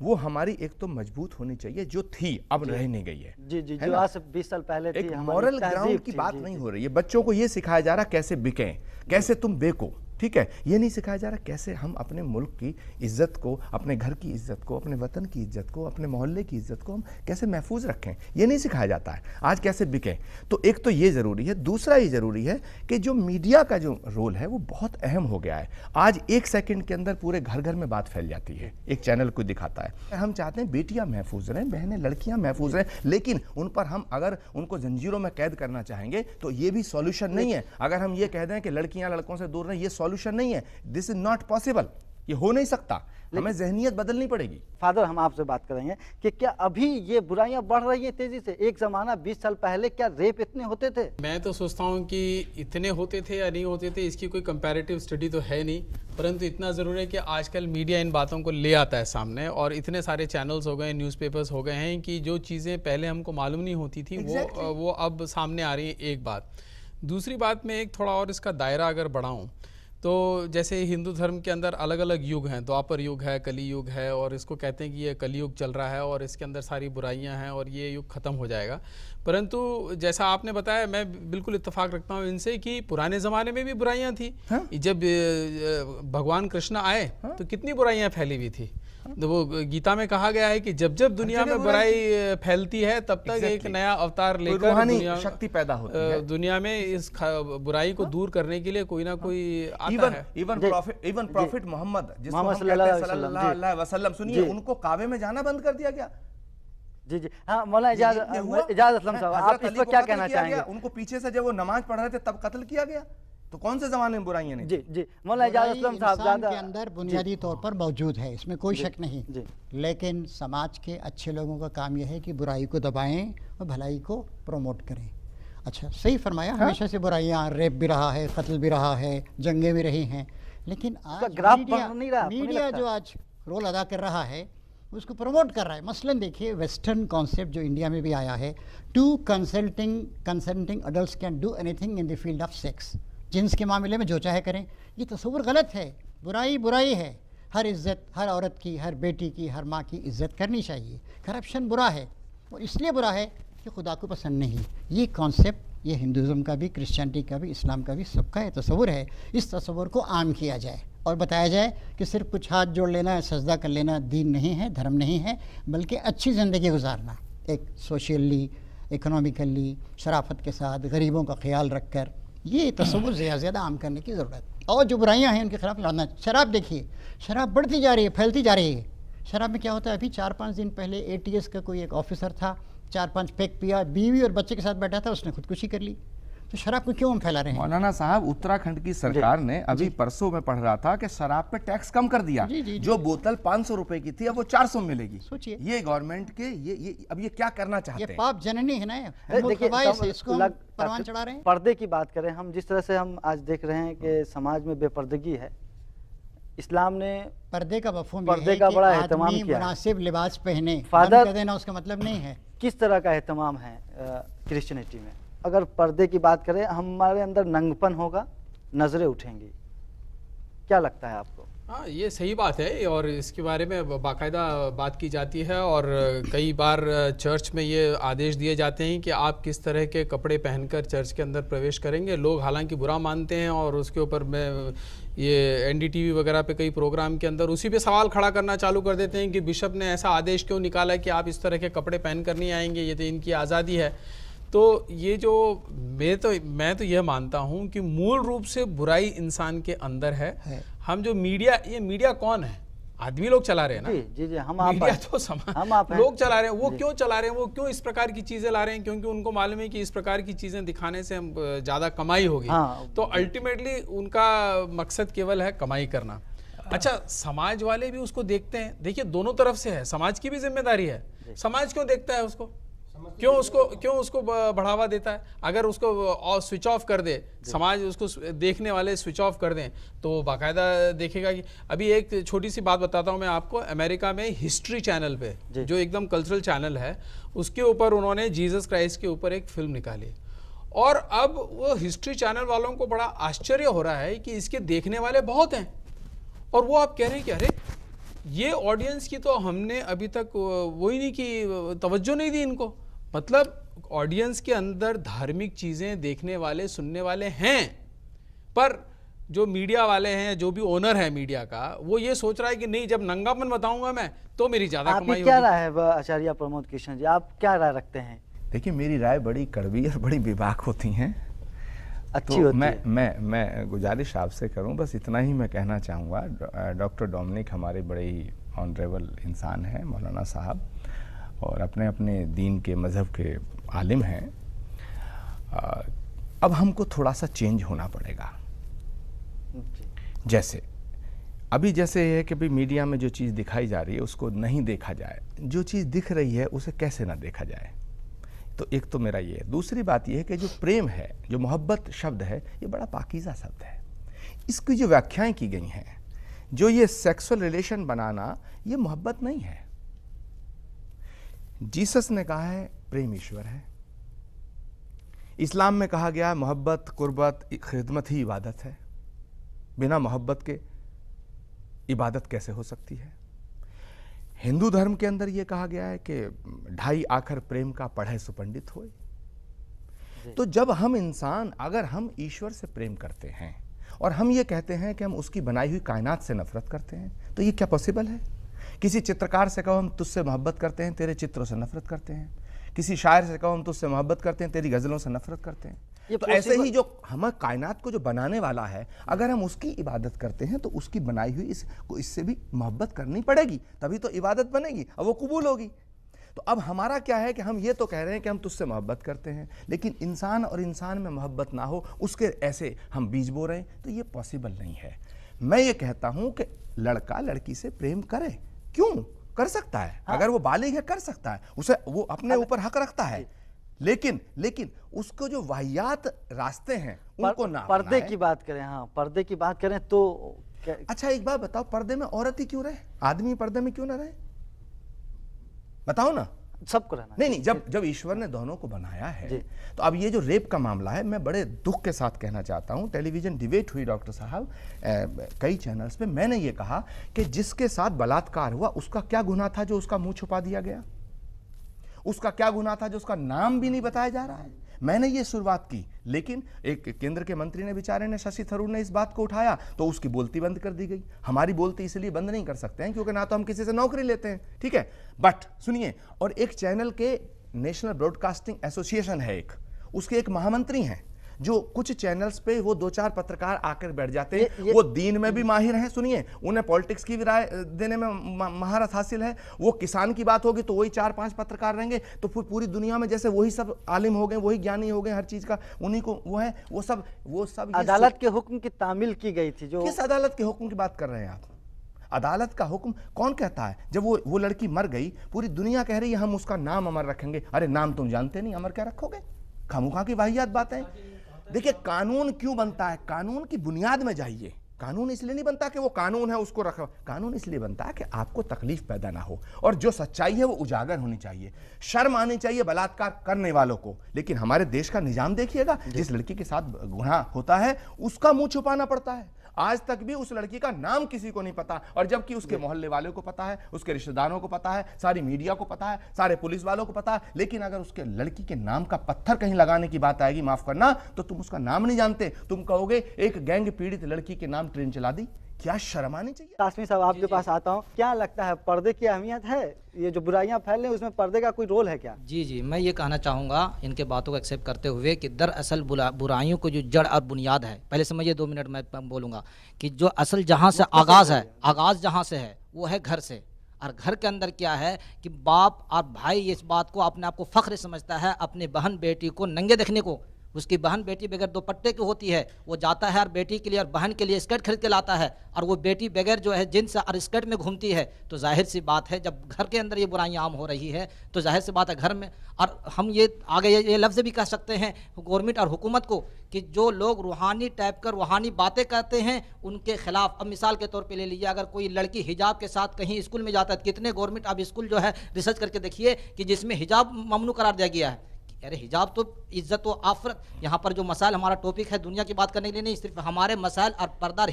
वो हमारी एक तो मजबूत होनी चाहिए, जो थी अब रह नहीं गई है। जी जी, है जो ना? आज से 20 साल पहले थी, एक हमारी मॉरल तहजीब ग्राउंड की थी। बात जी, नहीं जी। हो रही है। बच्चों को ये सिखाया जा रहा कैसे बिकें, कैसे तुम बेको। ठीक है, ये नहीं सिखाया जा रहा कैसे हम अपने मुल्क की इज्जत को, अपने घर की इज्जत को, अपने वतन की इज्जत को, अपने मोहल्ले की इज्जत को हम कैसे महफूज रखें, ये नहीं सिखाया जाता है। आज कैसे बिकें, तो एक तो ये ज़रूरी है। दूसरा ये ज़रूरी है कि जो मीडिया का जो रोल है वो बहुत अहम हो गया है। आज 1 सेकंड के अंदर पूरे घर घर में बात फैल जाती है, एक चैनल को दिखाता है। हम चाहते हैं बेटियां महफूज रहें, बहनें लड़कियां महफूज रहें, लेकिन उन पर हम अगर उनको जंजीरों में कैद करना चाहेंगे तो ये भी सॉल्यूशन नहीं है। अगर हम ये कह दें कि लड़कियां लड़कों से दूर रहें, ये सॉल्यूशन नहीं है। दिस इज नॉट पॉसिबल, ये हो नहीं सकता। हमें जहनियत बदलनी पड़ेगी। फादर, हम आपसे बात करेंगे कि क्या अभी ये बुराइयां बढ़ रही हैं तेजी से? एक ज़माना 20 साल पहले क्या रेप इतने होते थे? मैं तो सोचता हूँ कि इतने होते थे या नहीं होते थे इसकी कोई कंपैरेटिव स्टडी तो है नहीं, परंतु इतना ज़रूर है कि आजकल मीडिया इन बातों को ले आता है सामने, और इतने सारे चैनल्स हो गए, न्यूज़पेपर्स हो गए हैं कि जो चीज़ें पहले हमको मालूम नहीं होती थी वो अब सामने आ रही है। एक बात। दूसरी बात, मैं एक थोड़ा और इसका दायरा अगर बढ़ाऊँ तो जैसे हिंदू धर्म के अंदर अलग अलग युग हैं, द्वापर युग है, कली युग है, और इसको कहते हैं कि ये कली युग चल रहा है और इसके अंदर सारी बुराइयां हैं और ये युग ख़त्म हो जाएगा। परंतु जैसा आपने बताया, मैं बिल्कुल इत्तेफाक रखता हूँ इनसे कि पुराने ज़माने में भी बुराइयां थी। हाँ? जब भगवान कृष्ण आए तो कितनी बुराइयां फैली हुई थी। तो वो गीता में कहा गया है कि जब जब दुनिया में बुराई फैलती है तब तक एक नया अवतार लेकर रूहानी दुनिया शक्ति पैदा होती है। दुनिया में इस बुराई को दूर करने के लिए कोई ना कोई आता है। इवन प्रॉफिट मोहम्मद, जिसको हम मोहम्मद कहते हैं सल्लल्लाहु सल्लल्लाहु अलैहि वसल्लम, सुनिए, उनको काबे में जाना बंद कर दिया गया। जी जी, हाँ मौलाना एजाज असलम साहब, आप इस पर क्या कहना चाहेंगे? उनको पीछे से जब वो नमाज पढ़ रहे थे तब कत्ल किया गया। तो कौन से जमाने में बुराइयां नहीं जी जी मौलाना एजाज बुराई असलम साहब इंसान ज़्यादा के अंदर बुनियादी तौर पर मौजूद है, इसमें कोई शक नहीं। जी। लेकिन समाज के अच्छे लोगों का काम यह है कि बुराई को दबाएं और भलाई को प्रमोट करें। अच्छा, सही फरमाया, हमेशा से बुराइयां, रेप भी रहा है, कत्ल भी रहा है, जंगें भी रही हैं, लेकिन आज ग्राफ मीडिया, बढ़ नहीं रहा, आपको नहीं मीडिया लगता? जो आज रोल अदा कर रहा है उसको प्रमोट कर रहा है। मसलन देखिए, वेस्टर्न कॉन्सेप्ट जो इंडिया में भी आया है, two consulting adults can do anything in the field of sex, जिन्स के मामले में जो चाहे करें, ये तस्वुर गलत है। बुराई बुराई है, हर इज़्ज़त, हर औरत की, हर बेटी की, हर माँ की इज़्ज़त करनी चाहिए। करप्शन बुरा है, और इसलिए बुरा है कि खुदा को पसंद नहीं। ये कॉन्सेप्ट, ये हिंदुज़म का भी, क्रिश्चियनिटी का भी, इस्लाम का भी, सबका ये तस्वुर है। इस तस्वुर को आम किया जाए और बताया जाए कि सिर्फ कुछ हाथ जोड़ लेना, सजदा कर लेना दीन नहीं है, धर्म नहीं है, बल्कि अच्छी ज़िंदगी गुजारना, एक सोशली, इकोनॉमिकली, शराफत के साथ, गरीबों का ख्याल रखकर, ये तस्वुर ज़्यादा आम करने की ज़रूरत। और जो बुराइयां हैं उनके खिलाफ लड़ना। शराब देखिए, शराब बढ़ती जा रही है, फैलती जा रही है। शराब में क्या होता है, अभी 4-5 दिन पहले ATS का कोई एक ऑफिसर था, 4-5 पैक पिया, बीवी और बच्चे के साथ बैठा था, उसने खुदकुशी कर ली। तो शराब को क्यों हम फैला रहे हैं? मौलाना साहब, उत्तराखंड की सरकार ने अभी परसों में पढ़ रहा था कि शराब पे टैक्स कम कर दिया। जी, जी, जी। जो बोतल 500 रुपए की थी अब वो 400 में मिलेगी। सोचिए। ये गवर्नमेंट के ये अब ये क्या करना ये चाहते हैं? पाप जननी है ना, देखिए इसको हम परवान चढ़ा रहे हैं। पर्दे की बात करें हम, जिस तरह से हम आज देख रहे हैं कि समाज में बेपर्दगी है, इस्लाम ने पर्दे का मफहूम पर्दे का बड़ा एहतमाम आदमी किया है। मुनासिब लिबास पहने, फादर- बंद कर देना उसका मतलब नहीं है। किस तरह का एहतमाम है क्रिश्चियनिटी में? अगर पर्दे की बात करें, हमारे अंदर नंगपन होगा, नजरें उठेंगी, क्या लगता है आपको? हाँ, ये सही बात है और इसके बारे में बाकायदा बात की जाती है और कई बार चर्च में ये आदेश दिए जाते हैं कि आप किस तरह के कपड़े पहनकर चर्च के अंदर प्रवेश करेंगे। लोग हालांकि बुरा मानते हैं और उसके ऊपर में ये NDTV वगैरह पे कई प्रोग्राम के अंदर उसी पे सवाल खड़ा करना चालू कर देते हैं कि बिशप ने ऐसा आदेश क्यों निकाला कि आप इस तरह के कपड़े पहन कर नहीं आएंगे, ये तो इनकी आज़ादी है। तो ये जो मैं तो यह मानता हूँ कि मूल रूप से बुराई इंसान के अंदर है। हम जो मीडिया कौन है? आदमी लोग चला रहे हैं ना। जी जी, हम आप मीडिया हैं। तो हम आप हैं। लोग चला रहे हैं। वो क्यों चला रहे हैं? वो क्यों इस प्रकार की चीजें ला रहे हैं? क्योंकि उनको मालूम है कि इस प्रकार की चीजें दिखाने से हम ज्यादा कमाई होगी। हाँ। तो अल्टीमेटली उनका मकसद केवल है कमाई करना। अच्छा, समाज वाले भी उसको देखते हैं। देखिए, दोनों तरफ से है, समाज की भी जिम्मेदारी है। समाज क्यों देखता है उसको? क्यों उसको बढ़ावा देता है? अगर उसको स्विच ऑफ कर दे, समाज उसको देखने वाले स्विच ऑफ कर दें, तो बाकायदा देखेगा कि अभी एक छोटी सी बात बताता हूं मैं आपको। अमेरिका में हिस्ट्री चैनल पे, जो एकदम कल्चरल चैनल है, उसके ऊपर उन्होंने जीसस क्राइस्ट के ऊपर एक फिल्म निकाली और अब वो हिस्ट्री चैनल वालों को बड़ा आश्चर्य हो रहा है कि इसके देखने वाले बहुत हैं और वो आप कह रहे हैं कि अरे ये ऑडियंस की तो हमने अभी तक वही नहीं की, तवज्जो नहीं दी इनको। मतलब ऑडियंस के अंदर धार्मिक चीज़ें देखने वाले, सुनने वाले हैं, पर जो मीडिया वाले हैं, जो भी ओनर है मीडिया का, वो ये सोच रहा है कि नहीं, जब नंगापन बताऊंगा मैं तो मेरी ज़्यादा कमाई आपकी क्या होगी। राय है आचार्य प्रमोद कृष्ण जी, आप क्या राय रखते हैं? देखिए, मेरी राय बड़ी कड़वी और बड़ी बेबाक होती हैं। अच्छी तो होती मैं है। मैं गुजारिश आपसे करूं, बस इतना ही मैं कहना चाहूँगा। डॉक्टर डोमिनिक हमारे बड़े ही ऑनरेबल इंसान हैं, मौलाना साहब, और अपने अपने दीन के मज़हब के आलिम हैं। अब हमको थोड़ा सा चेंज होना पड़ेगा। जैसे जैसे है कि भाई मीडिया में जो चीज़ दिखाई जा रही है उसको नहीं देखा जाए, जो चीज़ दिख रही है उसे कैसे ना देखा जाए। तो एक तो मेरा ये है। दूसरी बात ये है कि जो प्रेम है, जो मोहब्बत शब्द है, ये बड़ा पाकीज़ा शब्द है। इसकी जो व्याख्याएं की गई हैं, जो ये सेक्सुअल रिलेशन बनाना, ये मोहब्बत नहीं है। जीसस ने कहा है प्रेम ईश्वर है। इस्लाम में कहा गया मोहब्बत, कुर्बत, खिदमत ही इबादत है। बिना मोहब्बत के इबादत कैसे हो सकती है? हिंदू धर्म के अंदर यह कहा गया है कि ढाई आखर प्रेम का पढ़े सुपंडित होए। तो जब हम इंसान, अगर हम ईश्वर से प्रेम करते हैं और हम ये कहते हैं कि हम उसकी बनाई हुई कायनात से नफरत करते हैं, तो ये क्या पॉसिबल है? किसी चित्रकार से कहो हम तुझसे मोहब्बत करते हैं, तेरे चित्रों से नफरत करते हैं। किसी शायर से कहो हम तुझसे मोहब्बत करते हैं, तेरी गज़लों से नफरत करते हैं। तो ऐसे ही जो हमारे कायनात को जो बनाने वाला है, अगर हम उसकी इबादत करते हैं तो उसकी बनाई हुई इससे भी मोहब्बत करनी पड़ेगी, तभी तो इबादत बनेगी और वो कबूल होगी। तो अब हमारा क्या है कि हम ये तो कह रहे हैं कि हम तुझसे मोहब्बत करते हैं, लेकिन इंसान और इंसान में मोहब्बत ना हो उसके ऐसे हम बीज बो रहे हैं, तो ये पॉसिबल नहीं है। मैं ये कहता हूं कि लड़का लड़की से प्रेम करे, क्यों कर सकता है, अगर वो बालिग है कर सकता है, उसे वो अपने ऊपर हक रखता है, लेकिन उसको जो वाहियात रास्ते हैं उनको ना पर्दे अपनाए। की बात करें, हाँ पर्दे की बात करें तो अच्छा एक बात बताओ, पर्दे में औरत ही क्यों रहे, आदमी पर्दे में क्यों ना रहे, बताओ ना। सबको रहना नहीं जब ईश्वर ने दोनों को बनाया है, जी। तो अब ये जो रेप का मामला है, मैं बड़े दुख के साथ कहना चाहता हूं, टेलीविजन डिबेट हुई डॉक्टर साहब कई चैनल्स पे, मैंने ये कहा कि जिसके साथ बलात्कार हुआ उसका क्या गुनाह था जो उसका मुंह छुपा दिया गया, उसका क्या गुनाह था जो उसका नाम भी नहीं बताया जा रहा है। मैंने ये शुरुआत की, लेकिन एक केंद्र के मंत्री ने बेचारे ने, शशि थरूर ने इस बात को उठाया तो उसकी बोलती बंद कर दी गई। हमारी बोलती इसलिए बंद नहीं कर सकते हैं क्योंकि ना तो हम किसी से नौकरी लेते हैं, ठीक है, बट सुनिए, और एक चैनल के नेशनल ब्रॉडकास्टिंग एसोसिएशन है एक, उसके एक महामंत्री हैं, जो कुछ चैनल्स पे वो 2-4 पत्रकार आकर बैठ जाते हैं, वो दीन में भी माहिर हैं, सुनिए, उन्हें पॉलिटिक्स की भी राय देने में महारत हासिल है, वो किसान की बात होगी तो वही 4-5 पत्रकार रहेंगे, तो फिर पूरी दुनिया में जैसे वही सब आलिम हो गए, वही ज्ञानी हो गए, हर चीज का उन्हीं को वो है, वो सब अदालत के हुक्म की तामील की गई थी। जो किस अदालत के हुक्म की बात कर रहे हैं आप? अदालत का हुक्म कौन कहता है? जब वो लड़की मर गई, पूरी दुनिया कह रही है हम उसका नाम अमर रखेंगे। अरे नाम तुम जानते नहीं, अमर क्या रखोगे? खामोखा की वाहियात बातें। देखिए, कानून क्यों बनता है? कानून की बुनियाद में जाइए। कानून इसलिए नहीं बनता कि वो कानून है उसको रखो, कानून इसलिए बनता है कि आपको तकलीफ पैदा ना हो, और जो सच्चाई है वो उजागर होनी चाहिए, शर्म आनी चाहिए बलात्कार करने वालों को। लेकिन हमारे देश का निजाम देखिएगा, जिस लड़की के साथ गुनाह होता है उसका मुंह छुपाना पड़ता है। आज तक भी उस लड़की का नाम किसी को नहीं पता, और जबकि उसके मोहल्ले वालों को पता है, उसके रिश्तेदारों को पता है, सारी मीडिया को पता है, सारे पुलिस वालों को पता है, लेकिन अगर उसके लड़की के नाम का पत्थर कहीं लगाने की बात आएगी, माफ करना, तो तुम उसका नाम नहीं जानते, तुम कहोगे एक गैंग पीड़ित लड़की के नाम ट्रेन चला दी। क्या शर्म आनी चाहिए। कासमी साहब, आपके पास आता हूँ, क्या लगता है पर्दे की अहमियत है? ये जो बुराइयां फैल रही हैं उसमें पर्दे का कोई रोल है क्या? जी, मैं ये कहना चाहूँगा इनके बातों को एक्सेप्ट करते हुए कि दरअसल बुराइयों को जो जड़ और बुनियाद है, पहले समझिए 2 मिनट मैं बोलूँगा कि जो असल जहाँ से आगाज़ जहाँ से है वो है घर से। और घर के अंदर क्या है कि बाप और भाई इस बात को अपने आप को फ़ख्र समझता है, अपनी बहन बेटी को नंगे देखने को। उसकी बहन बेटी बगैर दुपट्टे की होती है, वो जाता है और बेटी के लिए और बहन के लिए स्कर्ट खरीद के लाता है, और वो बेटी बगैर जो है जींस और स्कर्ट में घूमती है। तो जाहिर सी बात है, जब घर के अंदर ये बुराइयां आम हो रही है तो जाहिर सी बात है घर में, और हम ये आगे ये लफ्ज़ भी कह सकते हैं गवर्नमेंट और हुकूमत को कि जो लोग रूहानी टाइप कर रूहानी बातें करते हैं उनके खिलाफ। अब मिसाल के तौर पे ले लीजिए, अगर कोई लड़की हिजाब के साथ कहीं स्कूल में जाता है, कितने गवर्नमेंट अब स्कूल जो है रिसर्च करके देखिए कि जिसमें हिजाब ममनू करार दिया गया है। अरे हिजाब तो इज्जत व आफरत, यहाँ पर जो मसाइल हमारा टॉपिक है दुनिया की बात करने के लिए नहीं, सिर्फ हमारे मसाइल और पर्दा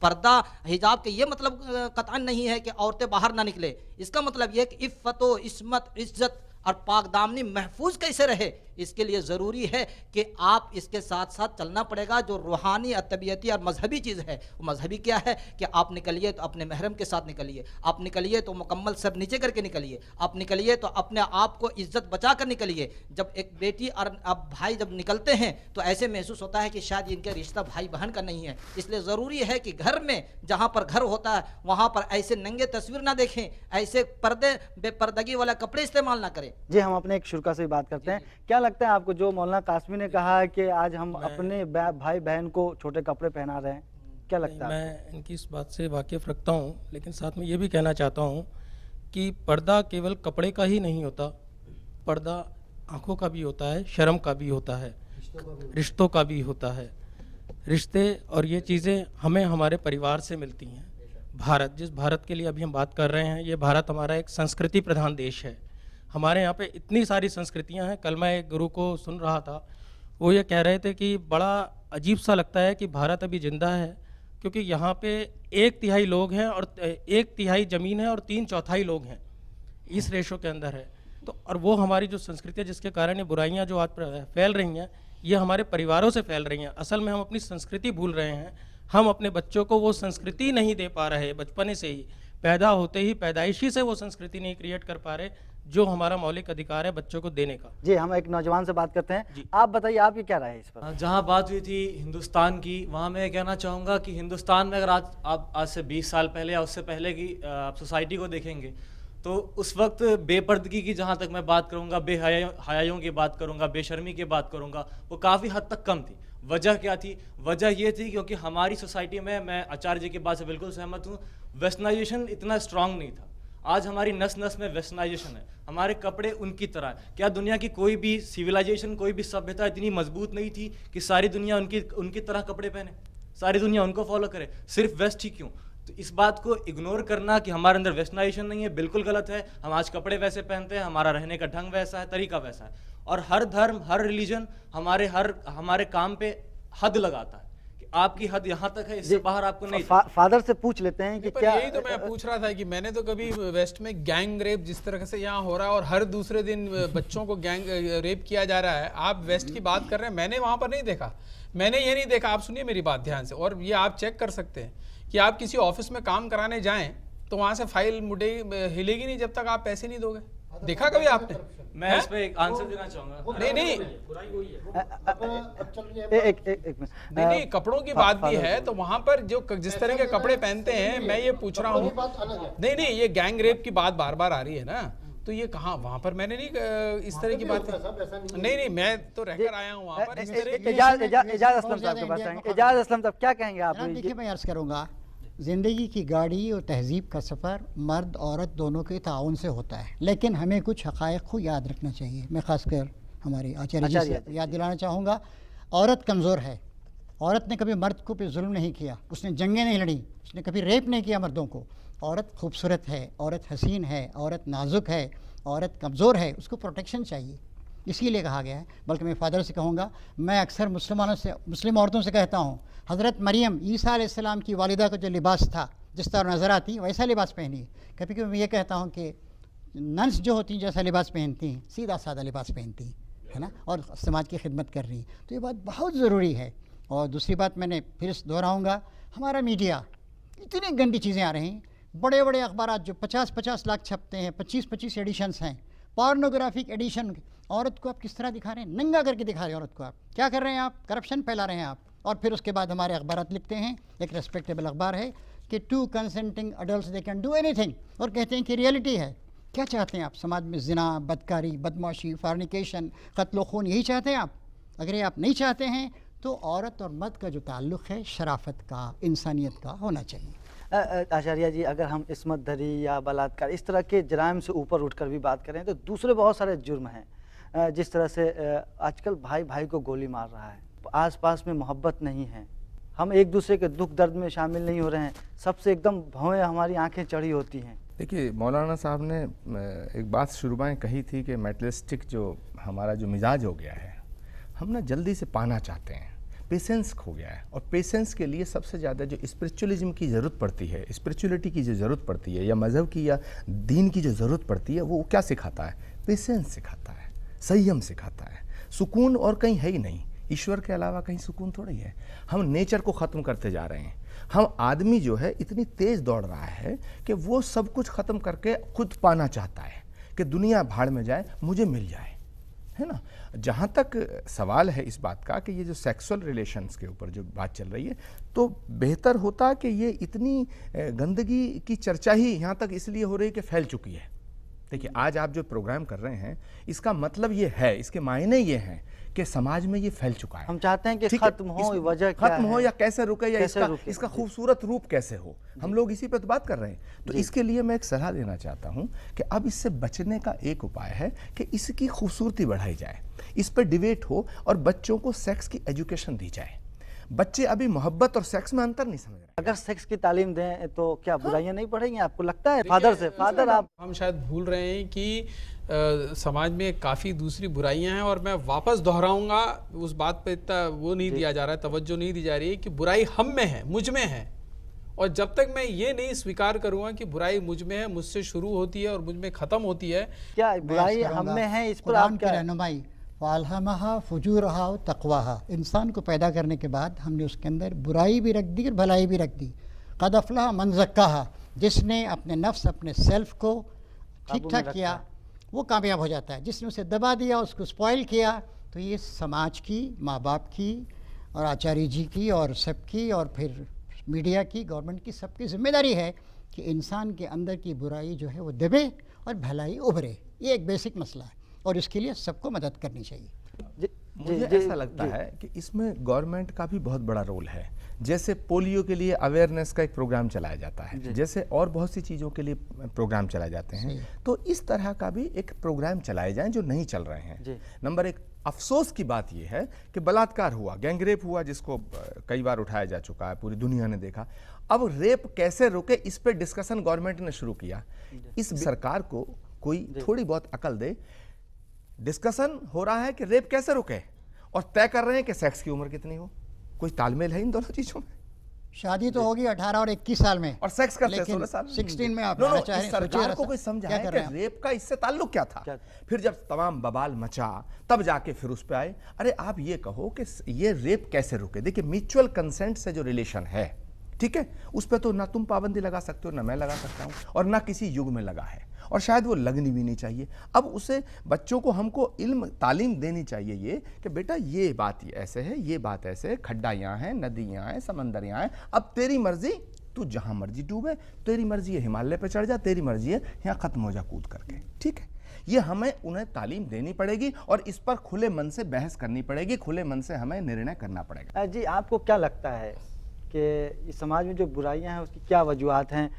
पर्दा हिजाब के ये मतलब कतई नहीं है कि औरतें बाहर ना निकले। इसका मतलब ये कि इफ़्फ़त व इस्मत, इज्जत और पाकदामनी महफूज कैसे रहे, इसके लिए ज़रूरी है कि आप इसके साथ साथ चलना पड़ेगा। जो रूहानी और तबीयती और मजहबी चीज़ है, वो मजहबी क्या है कि आप निकलिए तो अपने महरम के साथ निकलिए, आप निकलिए तो मुकम्मल सब नीचे करके निकलिए, आप निकलिए तो अपने आप को इज्जत बचा कर निकलिए। जब एक बेटी और अब भाई जब निकलते हैं तो ऐसे महसूस होता है कि शायद इनका रिश्ता भाई बहन का नहीं है। इसलिए ज़रूरी है कि घर में जहाँ पर घर होता है वहाँ पर ऐसे नंगे तस्वीर ना देखें, ऐसे पर्दे बेपर्दगी वाला कपड़े इस्तेमाल ना करें। जी, हम अपने एक शुरा से भी बात करते हैं। क्या लगता है आपको जो मौलाना कासमी ने कहा है कि आज हम अपने भाई बहन को छोटे कपड़े पहना रहे हैं, क्या लगता है? मैं इनकी इस बात से वाकिफ़ रखता हूँ, लेकिन साथ में ये भी कहना चाहता हूँ कि पर्दा केवल कपड़े का ही नहीं होता, पर्दा आँखों का भी होता है, शर्म का भी होता है, रिश्तों का भी होता है। रिश्ते और ये चीज़ें हमें हमारे परिवार से मिलती हैं। भारत, जिस भारत के लिए अभी हम बात कर रहे हैं, ये भारत हमारा एक संस्कृति प्रधान देश है। हमारे यहाँ पे इतनी सारी संस्कृतियाँ हैं। कल मैं एक गुरु को सुन रहा था, वो ये कह रहे थे कि बड़ा अजीब सा लगता है कि भारत अभी ज़िंदा है, क्योंकि यहाँ पे 1/3 लोग हैं और 1/3 ज़मीन है और 3/4 लोग हैं, इस रेशो के अंदर है। तो और वो हमारी जो संस्कृति है जिसके कारण ये बुराइयाँ जो आज फैल रही हैं, ये हमारे परिवारों से फैल रही हैं। असल में हम अपनी संस्कृति भूल रहे हैं। हम अपने बच्चों को वो संस्कृति नहीं दे पा रहे, बचपने से ही, पैदा होते ही पैदाइशी से वो संस्कृति नहीं क्रिएट कर पा रहे जो हमारा मौलिक अधिकार है बच्चों को देने का। जी, हम एक नौजवान से बात करते हैं। आप बताइए, आपकी क्या राय है इस पर? जहाँ बात हुई थी हिंदुस्तान की, वहाँ मैं कहना चाहूँगा कि हिंदुस्तान में अगर आप आज से 20 साल पहले या उससे पहले की आप सोसाइटी को देखेंगे तो उस वक्त बेपर्दगी की जहाँ तक मैं बात करूँगा, बेहयाइयों की बात करूँगा, बेशर्मी की बात करूँगा, वो काफ़ी हद तक कम थी। वजह क्या थी? वजह ये थी क्योंकि हमारी सोसाइटी में, मैं आचार्य जी की बात से बिल्कुल सहमत हूँ, वेस्टर्नाइजेशन इतना स्ट्रांग नहीं था। आज हमारी नस नस में वेस्टर्नाइजेशन है, हमारे कपड़े उनकी तरह है। क्या दुनिया की कोई भी सिविलाइजेशन, कोई भी सभ्यता इतनी मजबूत नहीं थी कि सारी दुनिया उनकी तरह कपड़े पहने, सारी दुनिया उनको फॉलो करे? सिर्फ वेस्ट ही क्यों? तो इस बात को इग्नोर करना कि हमारे अंदर वेस्टर्नाइजेशन नहीं है, बिल्कुल गलत है। हम आज कपड़े वैसे पहनते हैं, हमारा रहने का ढंग वैसा है, तरीका वैसा है। और हर धर्म, हर रिलीजन हमारे काम पे हद लगाता है कि आपकी हद यहाँ तक है, इससे बाहर आपको नहीं। फादर से पूछ लेते हैं कि पर क्या यही तो मैं पूछ रहा था कि मैंने तो कभी वेस्ट में गैंग रेप जिस तरह से यहाँ हो रहा है और हर दूसरे दिन बच्चों को गैंग रेप किया जा रहा है, आप वेस्ट की बात कर रहे हैं, मैंने वहां पर नहीं देखा। मैंने ये नहीं देखा, आप सुनिए मेरी बात ध्यान से, और ये आप चेक कर सकते हैं कि आप किसी ऑफिस में काम कराने जाएं तो वहां से फाइल हिलेगी नहीं जब तक आप पैसे नहीं दोगे। देखा कभी आपने? मैं इस पे एक आंसर देना चाहूंगा। नहीं एक मिनट। नहीं, कपड़ों की बात भी है तो वहां पर जो जिस तरह के कपड़े पहनते हैं, मैं ये पूछ रहा हूँ। नहीं, ये गैंग रेप की बात बार बार आ रही है ना, तो ये कहाँ, वहां पर मैंने नहीं इस तरह की बात। नहीं, मैं तो रहकर आया हूँ वहां पर। एजाज असलम साहब के पास आएंगे। एजाज असलम साहब क्या कहेंगे आप? देखिए, मैं अर्ज़ करूँगा, ज़िंदगी की गाड़ी और तहज़ीब का सफ़र मर्द औरत दोनों के ताउन से होता है, लेकिन हमें कुछ हक़ाइक़ को याद रखना चाहिए। मैं ख़ासकर हमारे आचार्य जी से याद दिलाना चाहूँगा, औरत कमज़ोर है। औरत ने कभी मर्द को पे जुल्म नहीं किया, उसने जंगें नहीं लड़ी, उसने कभी रेप नहीं किया मर्दों को। औरत खूबसूरत है, औरत हसीन है, औरत नाजुक है, औरत कमज़ोर है, उसको प्रोटेक्शन चाहिए, इसीलिए कहा गया है। बल्कि मैं फ़ादर से कहूँगा, मैं अक्सर मुस्लिम औरतों से कहता हूँ, हज़रत मरियम ईसा अलैहिस्सलाम की वालिदा का जो लिबास था, जिस तरह नज़र आती वैसा लिबास पहनिए। कभी कभी मैं ये कहता हूँ कि नन्स जो होती हैं जैसा लिबास पहनती हैं, सीधा सादा लिबास पहनती हैं, है ना, और समाज की खिदमत कर रही हैं, तो ये बात बहुत ज़रूरी है। और दूसरी बात मैंने फिर दोहराऊँगा, हमारा मीडिया, इतनी गंदी चीज़ें आ रही हैं। बड़े बड़े अखबार जो 50-50 लाख छपते हैं, 25-25 एडिशंस हैं, पॉर्नोग्राफिक एडिशन। औरत को आप किस तरह दिखा रहे हैं? नंगा करके दिखा रहे हैं औरत को। आप क्या कर रहे हैं? आप करप्शन फैला रहे हैं आप। और फिर उसके बाद हमारे अखबार लिखते हैं, एक रेस्पेक्टेबल अखबार है, कि 2 consenting adults they can do anything, और कहते हैं कि रियलिटी है। क्या चाहते हैं आप? समाज में जिना, बदकारी, बदमाशी, फार्निकेशन, कत्ल खून, यही चाहते हैं आप? अगर ये आप नहीं चाहते हैं तो औरत और मर्द का जो ताल्लुक़ है शराफत का, इंसानियत का होना चाहिए। आचार्य जी, अगर हम इस्मत दरी या बलात्कार इस तरह के जराइम से ऊपर उठकर भी बात करें तो दूसरे बहुत सारे जुर्म हैं। जिस तरह से आजकल भाई भाई को गोली मार रहा है, आसपास में मोहब्बत नहीं है, हम एक दूसरे के दुख दर्द में शामिल नहीं हो रहे हैं, सबसे एकदम भवें हमारी आंखें चढ़ी होती हैं। देखिए, मौलाना साहब ने एक बात शुरू में कही थी कि मेटलिस्टिक जो हमारा जो मिजाज हो गया है, हम ना जल्दी से पाना चाहते हैं, पेशेंस खो गया है। और पेशेंस के लिए सबसे ज़्यादा जो स्पिरिचुअलिज्म की ज़रूरत पड़ती है, स्पिरिचुअलिटी की जो ज़रूरत पड़ती है, या मज़हब की या दीन की जो ज़रूरत पड़ती है, वो क्या सिखाता है? पेशेंस सिखाता है, संयम सिखाता है। सुकून और कहीं है ही नहीं, ईश्वर के अलावा कहीं सुकून थोड़ी है। हम नेचर को ख़त्म करते जा रहे हैं। हम आदमी जो है इतनी तेज़ दौड़ रहा है कि वो सब कुछ ख़त्म करके खुद पाना चाहता है कि दुनिया भाड़ में जाए, मुझे मिल जाए, है ना। जहाँ तक सवाल है इस बात का कि ये जो सेक्सुअल रिलेशंस के ऊपर जो बात चल रही है, तो बेहतर होता कि ये इतनी गंदगी की चर्चा ही यहाँ तक इसलिए हो रही है कि फैल चुकी है। देखिए, आज आप जो प्रोग्राम कर रहे हैं, इसका मतलब ये है, इसके मायने ये हैं कि समाज में ये फैल चुका है। हम चाहते हैं कि खत्म हो, वजह क्या खत्म हो, या कैसे रुके, या कैसे इसका खूबसूरत रूप कैसे हो। हम लोग इसी पे तो बात कर रहे हैं। तो इसके लिए मैं एक सलाह देना चाहता हूं कि अब इससे बचने का एक उपाय है कि इसकी खूबसूरती बढ़ाई जाए, इस पर डिबेट हो और बच्चों को सेक्स की एजुकेशन दी जाए। बच्चे अभी मोहब्बत और सेक्स में अंतर नहीं समझ रहे। अगर सेक्स की तालीम दें तो क्या बुराइयां नहीं बढ़ेंगी? आपको लगता है? फादर आप, हम शायद भूल रहे हैं कि समाज में काफ़ी दूसरी बुराइयां हैं, और मैं वापस दोहराऊंगा, उस बात पे इतना वो नहीं दिया जा रहा है, तवज्जो नहीं दी जा रही है कि बुराई हम में है, मुझ में है। और जब तक मैं ये नहीं स्वीकार करूंगा कि बुराई मुझ में है, मुझसे शुरू होती है और मुझ में ख़त्म होती है, क्या बुराई हम में है, इस पर कुरान आप की रहनुमाई, फ़ाल्हमहा फुजूरहा व तक़वाहा। इंसान को पैदा करने के बाद हमने उसके अंदर बुराई भी रख दी और भलाई भी रख दी। क़द अफ़लह मन ज़क्काहा, जिसने अपने नफ्स, अपने सेल्फ को ठीक ठाक किया वो कामयाब हो जाता है। जिसने उसे दबा दिया, उसको स्पॉइल किया, तो ये समाज की, माँ बाप की और आचार्य जी की और सबकी, और फिर मीडिया की, गवर्नमेंट की, सबकी जिम्मेदारी है कि इंसान के अंदर की बुराई जो है वो दबे और भलाई उभरे। ये एक बेसिक मसला है और इसके लिए सबको मदद करनी चाहिए। मुझे ऐसा लगता है कि इसमें गवर्नमेंट का भी बहुत बड़ा रोल है। जैसे पोलियो के लिए अवेयरनेस का एक प्रोग्राम चलाया जाता है, जैसे और बहुत सी चीज़ों के लिए प्रोग्राम चलाए जाते हैं, तो इस तरह का भी एक प्रोग्राम चलाए जाएं जो नहीं चल रहे हैं। नंबर एक, अफसोस की बात यह है कि बलात्कार हुआ, गैंगरेप हुआ, जिसको कई बार उठाया जा चुका है, पूरी दुनिया ने देखा। अब रेप कैसे रुके, इस पे डिस्कशन गवर्नमेंट ने शुरू किया। इस सरकार को कोई थोड़ी बहुत अकल दे। डिस्कशन हो रहा है कि रेप कैसे रुके और तय कर रहे हैं कि सेक्स की उम्र कितनी हो। कोई तालमेल है इन दोनों चीजों में? शादी तो होगी 18 और 21 साल में और सेक्स करते हैं 16 साल 16 में। आप सरकार को कोई समझाए कि रेप का इससे ताल्लुक क्या था। फिर जब तमाम बवाल मचा तब जाके फिर उस पे आए। अरे आप ये कहो कि ये रेप कैसे रुके। देखिए, म्यूचुअल कंसेंट से जो रिलेशन है, ठीक है, उस पर तो ना तुम पाबंदी लगा सकते हो, ना मैं लगा सकता हूं, और ना किसी युग में लगा है, और शायद वो लगनी भी नहीं चाहिए। अब उसे बच्चों को हमको इल्म तालीम देनी चाहिए ये कि बेटा ये बात ऐसे है, ये बात ऐसे है, खड्डा यहाँ है, नदी यहाँ है, समंदर यहाँ है, अब तेरी मर्जी, तू जहाँ मर्जी डूबे, तेरी मर्जी है हिमालय पे चढ़ जा, तेरी मर्जी है यहाँ खत्म हो जा कूद करके। ठीक है, ये हमें उन्हें तालीम देनी पड़ेगी और इस पर खुले मन से बहस करनी पड़ेगी, खुले मन से हमें निर्णय करना पड़ेगा। जी, आपको क्या लगता है कि इस समाज में जो बुराइयां हैं उसकी क्या वजूहत हैं?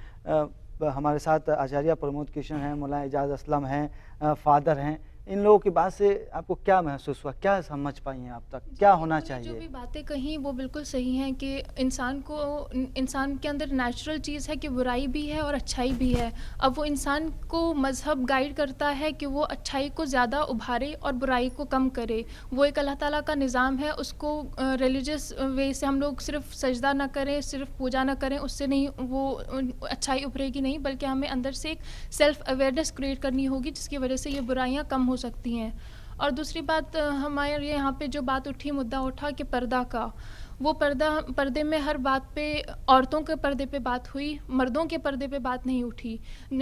हमारे साथ आचार्य प्रमोद कृष्ण हैं, मौलाना एजाज असलम हैं, फादर हैं। इन लोगों की बात से आपको क्या महसूस हुआ, क्या समझ पाई हैं आप तक, क्या होना चाहिए? जो भी बातें कही वो बिल्कुल सही हैं कि इंसान के अंदर नेचुरल चीज़ है कि बुराई भी है और अच्छाई भी है। अब वो इंसान को मज़हब गाइड करता है कि वो अच्छाई को ज़्यादा उभारे और बुराई को कम करे। वो एक अल्लाह ताला का निज़ाम है, उसको रिलीजियस वे से हम लोग सिर्फ सजदा ना करें, सिर्फ पूजा ना करें, उससे नहीं वो अच्छाई उभरेगी नहीं, बल्कि हमें अंदर से एक सेल्फ अवेयरनेस क्रिएट करनी होगी जिसकी वजह से ये बुराइयाँ कम हो सकती हैं। और दूसरी बात, हमारे यहाँ पे जो बात उठी, मुद्दा उठा कि पर्दा का, वो पर्दे में हर बात पे औरतों के पर्दे पे बात हुई, मर्दों के पर्दे पे बात नहीं उठी।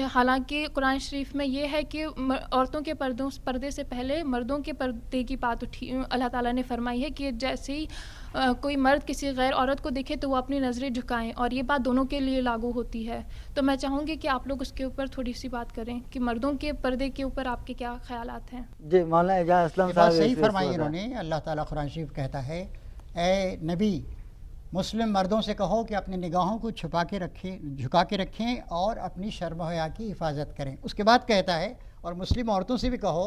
हालांकि कुरान शरीफ में ये है कि औरतों के पर्दे से पहले मर्दों के पर्दे की बात उठी। अल्लाह ताला ने फरमाई है कि जैसे ही कोई मर्द किसी गैर औरत को देखे तो वो अपनी नज़रें झुकाएं, और ये बात दोनों के लिए लागू होती है। तो मैं चाहूँगी कि आप लोग उसके ऊपर थोड़ी सी बात करें कि मर्दों के पर्दे के ऊपर आपके क्या ख्यालात हैं। जी, मौलाना एजाज असलम साहब सही फरमाई इन्होंने। अल्लाह ताला कुरान शरीफ कहता है, ए नबी, मुस्लिम मर्दों से कहो कि अपनी निगाहों को छुपा के रखें, झुका के रखें और अपनी शर्म हया की हिफाजत करें। उसके बाद कहता है, और मुस्लिम औरतों से भी कहो,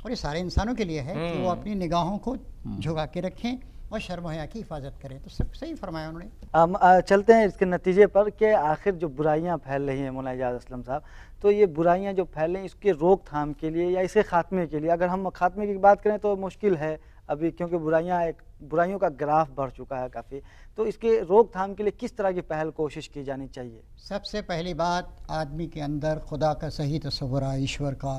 और ये सारे इंसानों के लिए है कि वो अपनी निगाहों को झुका के रखें और शर्म हया की हिफाजत करें। तो सब सही फरमाया उन्होंने। चलते हैं इसके नतीजे पर कि आखिर जो बुराइयां फैल रही हैं मौलाना एजाज असलम साहब, तो ये बुराइयां जो फैल रही हैं इसके रोकथाम के लिए या इसे खात्मे के लिए, अगर हम खात्मे की बात करें तो मुश्किल है अभी, क्योंकि बुराइयों का ग्राफ बढ़ चुका है काफ़ी। तो इसके रोकथाम के लिए किस तरह की पहल कोशिश की जानी चाहिए? सबसे पहली बात, आदमी के अंदर खुदा का सही तस्वुर है, ईश्वर का,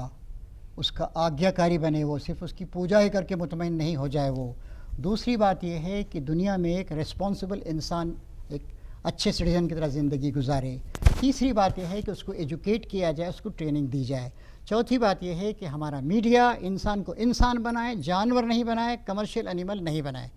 उसका आज्ञाकारी बने, वो सिर्फ उसकी पूजा ही करके मुतमईन नहीं हो जाए वो। दूसरी बात यह है कि दुनिया में एक रिस्पॉन्सिबल इंसान, एक अच्छे सिटीजन की तरह ज़िंदगी गुजारे। तीसरी बात यह है कि उसको एजुकेट किया जाए, उसको ट्रेनिंग दी जाए। चौथी बात यह है कि हमारा मीडिया इंसान को इंसान बनाए, जानवर नहीं बनाए, कमर्शियल एनिमल नहीं बनाए।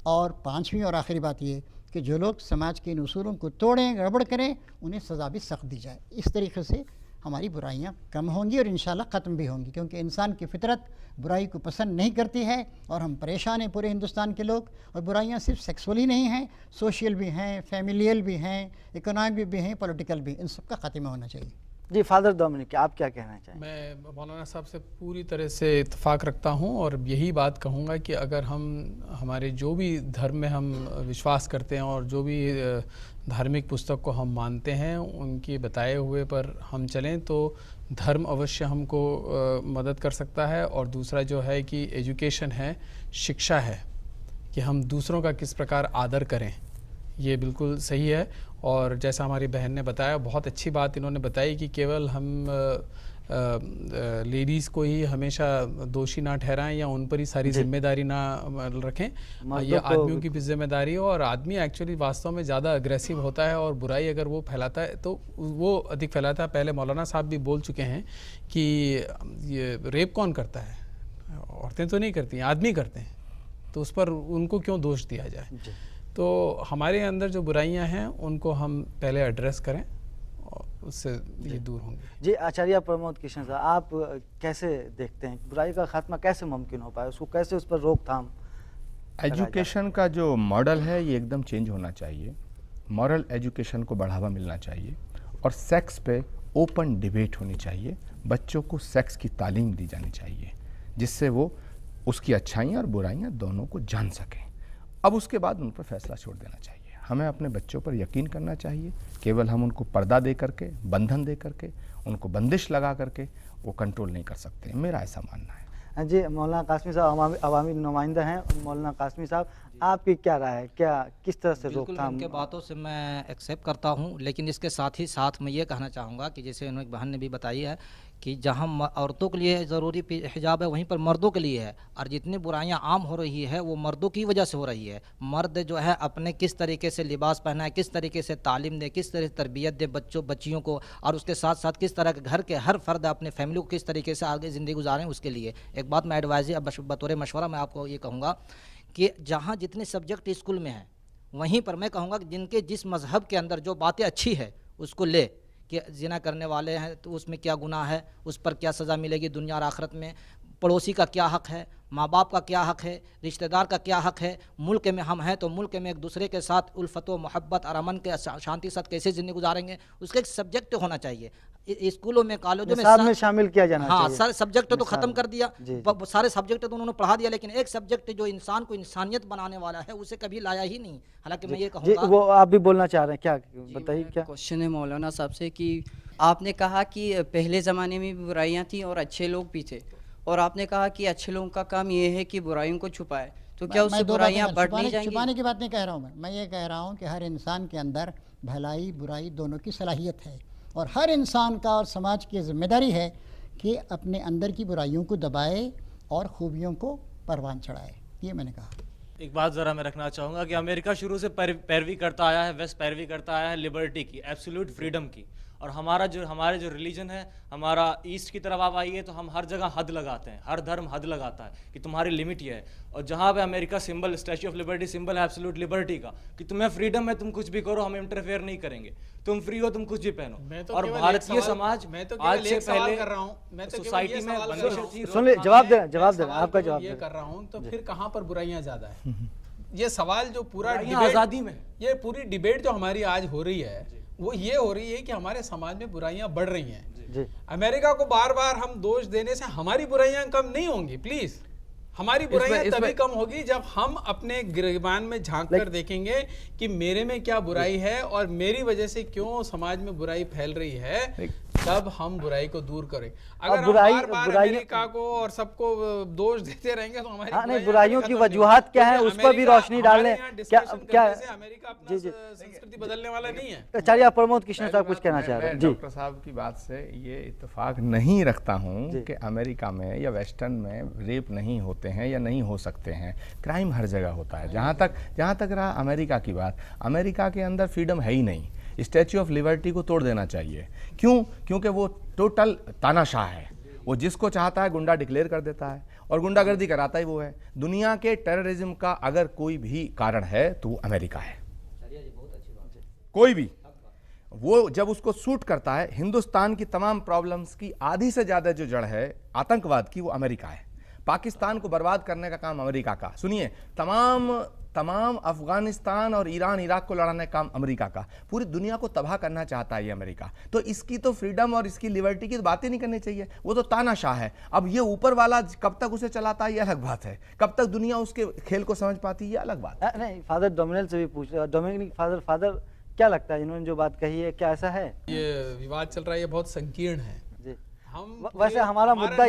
और पांचवी और आखिरी बात यह कि जो लोग समाज के इन उसूलों को तोड़ें, गड़बड़ करें, उन्हें सज़ा भी सख्त दी जाए। इस तरीके से हमारी बुराइयां कम होंगी और इंशाल्लाह ख़त्म भी होंगी, क्योंकि इंसान की फितरत बुराई को पसंद नहीं करती है और हम परेशान हैं पूरे हिंदुस्तान के लोग। और बुराइयां सिर्फ सेक्सुअल ही नहीं हैं, सोशल भी हैं, फैमिलियल भी हैं, इकोनॉमिक भी हैं, पॉलिटिकल भी। इन सब का खात्मा होना चाहिए। जी, फादर डोमिनिक, आप क्या कहना चाहें? मैं मौलाना साहब से पूरी तरह से इत्तेफाक रखता हूँ और यही बात कहूँगा कि अगर हम हमारे जो भी धर्म में हम विश्वास करते हैं और जो भी धार्मिक पुस्तक को हम मानते हैं, उनके बताए हुए पर हम चलें तो धर्म अवश्य हमको मदद कर सकता है। और दूसरा जो है कि एजुकेशन है, शिक्षा है कि हम दूसरों का किस प्रकार आदर करें, ये बिल्कुल सही है। और जैसा हमारी बहन ने बताया, बहुत अच्छी बात इन्होंने बताई कि केवल हम लेडीज़ को ही हमेशा दोषी ना ठहराएं या उन पर ही सारी जिम्मेदारी ना रखें। ये आदमियों की भी जिम्मेदारी हो। और आदमी एक्चुअली वास्तव में ज़्यादा अग्रेसिव होता है और बुराई अगर वो फैलाता है तो वो अधिक फैलाता है। पहले मौलाना साहब भी बोल चुके हैं कि ये रेप कौन करता है, औरतें तो नहीं करती हैं, आदमी करते हैं, तो उस पर उनको क्यों दोष दिया जाए। तो हमारे अंदर जो बुराइयां हैं उनको हम पहले एड्रेस करें उससे ये दूर होंगे। जी आचार्य प्रमोद कृष्ण साहब, आप कैसे देखते हैं बुराई का खात्मा कैसे मुमकिन हो पाए, उसको कैसे उस पर रोकथाम? एजुकेशन का जो मॉडल है ये एकदम चेंज होना चाहिए। मॉरल एजुकेशन को बढ़ावा मिलना चाहिए और सेक्स पे ओपन डिबेट होनी चाहिए। बच्चों को सेक्स की तालीम दी जानी चाहिए जिससे वो उसकी अच्छाइयाँ और बुराइयाँ दोनों को जान सकें। अब उसके बाद उन पर फैसला छोड़ देना चाहिए। हमें अपने बच्चों पर यकीन करना चाहिए। केवल हम उनको पर्दा दे करके, बंधन दे करके, उनको बंदिश लगा करके वो कंट्रोल नहीं कर सकते। मेरा ऐसा मानना है। जी मौलाना कासमी साहब अवामी नुमाइंदा हैं। मौलाना कासमी साहब, आपकी क्या राय है, क्या किस तरह से बिल्कुल रोकथाम? उनके बातों से मैं एक्सेप्ट करता हूं, लेकिन इसके साथ ही साथ मैं ये कहना चाहूँगा कि जैसे उन्होंने बहन ने भी बताई है कि जहां औरतों के लिए ज़रूरी हिजाब है वहीं पर मर्दों के लिए है, और जितनी बुराइयां आम हो रही है वो मर्दों की वजह से हो रही है। मर्द जो है अपने किस तरीके से लिबास पहना है, किस तरीके से तालीम दे, किस तरह से तरबियत दे बच्चियों को, और उसके साथ साथ किस तरह के घर के हर फर्द अपने फैमिली को किस तरीके से आगे ज़िंदगी गुजारें, उसके लिए एक बात मैं एडवाइजरी बतौर मशवरा मैं आपको ये कहूँगा कि जहाँ जितने सब्जेक्ट स्कूल में हैं वहीं पर मैं कहूँगा कि जिनके जिस मज़हब के अंदर जो बातें अच्छी है उसको ले, कि जिना करने वाले हैं तो उसमें क्या गुनाह है, उस पर क्या सज़ा मिलेगी दुनिया और आखिरत में, पड़ोसी का क्या हक़ है, माँ बाप का क्या हक़ है, रिश्तेदार का क्या हक़ है, मुल्क में हम हैं तो मुल्क में एक दूसरे के साथ उल्फत व मोहब्बत और अमन के शांति के साथ कैसे ज़िंदगी गुजारेंगे, उसका एक सब्जेक्ट होना चाहिए स्कूलों में, कॉलेजों में शामिल किया जाना हाँ, चाहिए। सारे सब्जेक्ट तो ख़त्म कर दिया, जी। सारे सब्जेक्ट तो उन्होंने पढ़ा दिया, लेकिन एक सब्जेक्ट जो इंसान को इंसानियत बनाने वाला है उसे कभी लाया ही नहीं। हालांकि मैं ये जी कहूँगा, वो आप भी बोलना चाह रहे हैं, क्या बताइए? क्या क्वेश्चन है मौलाना साहब से कि आपने कहा कि पहले ज़माने में भी बुराइयां थी और अच्छे लोग भी थे, और आपने कहा कि अच्छे लोगों का काम ये है कि बुराइयों को छुपाए, तो क्या उससे बुराइयां बढ़ नहीं जाएंगी? छुपाने की बात नहीं कह रहा हूँ मैं ये कह रहा हूँ कि हर इंसान के अंदर भलाई बुराई दोनों की सलाहियत है, और हर इंसान का और समाज की जिम्मेदारी है कि अपने अंदर की बुराइयों को दबाए और खूबियों को परवान चढ़ाए। ये मैंने कहा। एक बात ज़रा मैं रखना चाहूँगा कि अमेरिका शुरू से पैरवी करता आया है, वेस्ट पैरवी करता आया है लिबर्टी की, एब्सोल्यूट फ्रीडम की, और हमारे जो रिलीजन है, हमारा ईस्ट की तरफ आप आइए तो हम हर जगह हद लगाते हैं, हर धर्म हद लगाता है कि तुम्हारी लिमिट ये है। और जहाँ पे America symbol, statue of liberty symbol है एब्सोल्यूट लिबर्टी का, कि तुम्हें फ्रीडम है, तुम कुछ भी करो, हम इंटरफेयर नहीं करेंगे, तुम फ्री हो, तुम कुछ भी पहनो। और भारतीय समाज आज से पहले सोसाइटी में बंदिशें थी। सुन जवाब देना आपका जवाब ये कर रहा हूँ तो फिर कहाँ पर बुराइयां ज्यादा है? ये सवाल जो पूरा आज़ादी में, ये पूरी डिबेट जो हमारी आज हो रही है वो ये हो रही है कि हमारे समाज में बुराइयां बढ़ रही हैं। अमेरिका को बार बार हम दोष देने से हमारी बुराइयां कम नहीं होंगी। प्लीज, हमारी बुराइयां तभी कम होगी जब हम अपने गिरबान में झांक कर देखेंगे कि मेरे में क्या बुराई है और मेरी वजह से क्यों समाज में बुराई फैल रही है, तब हम बुराई को दूर करें। अगर हम बार-बार अमेरिका को और सबको दोष देते रहेंगे तो हमारी बुराइयों की वजूहात क्या है उस पर भी रोशनी डालने क्या अमेरिका अपना संस्कृति बदलने वाला नहीं है। आचार्य प्रमोद कृष्ण साहब कुछ कहना चाह रहे हैं? डॉक्टर साहब की बात से ये इत्तेफाक नहीं रखता हूँ कि अमेरिका में या वेस्टर्न में रेप नहीं होते हैं या नहीं हो सकते हैं। क्राइम हर जगह होता है। जहाँ तक रहा अमेरिका की बात, अमेरिका के अंदर फ्रीडम है ही नहीं। स्टैच्यू ऑफ लिबर्टी को तोड़ देना चाहिए। क्योंकि वो टोटल तानाशाह है। वो जिसको चाहता है गुंडा डिक्लेयर कर देता है और गुंडागर्दी कराता ही वो है। दुनिया के टेररिज्म का अगर कोई भी कारण है तो वो अमेरिका है। कोई भी वो जब उसको सूट करता है, हिंदुस्तान की तमाम प्रॉब्लम्स की आधी से ज़्यादा जो जड़ है आतंकवाद की, वो अमेरिका है। पाकिस्तान को बर्बाद करने का काम अमेरिका का। सुनिए, तमाम अफगानिस्तान और ईरान इराक को लड़ाने का काम अमेरिका का। पूरी दुनिया को तबाह करना चाहता है ये अमेरिका। तो इसकी तो फ्रीडम और इसकी लिबर्टी की बातें नहीं करनी चाहिए। वो तो तानाशाह है। अब ये ऊपर वाला कब तक उसे चलाता है ये अलग बात है, कब तक दुनिया उसके खेल को समझ पाती है ये अलग बात है। नहीं, फादर डोमिनिक से भी पूछ रहे, डोमिनिक फादर क्या लगता है इन्होंने जो बात कही है, क्या ऐसा है? ये विवाद चल रहा है, ये बहुत संकीर्ण है। वैसे हमारा मुद्दा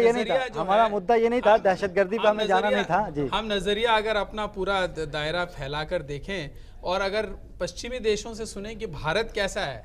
ये नहीं था, दहशतगर्दी पे हमें जाना नहीं था जी। हम नजरिया अगर अपना पूरा दायरा फैलाकर देखें और अगर पश्चिमी देशों से सुने कि भारत कैसा है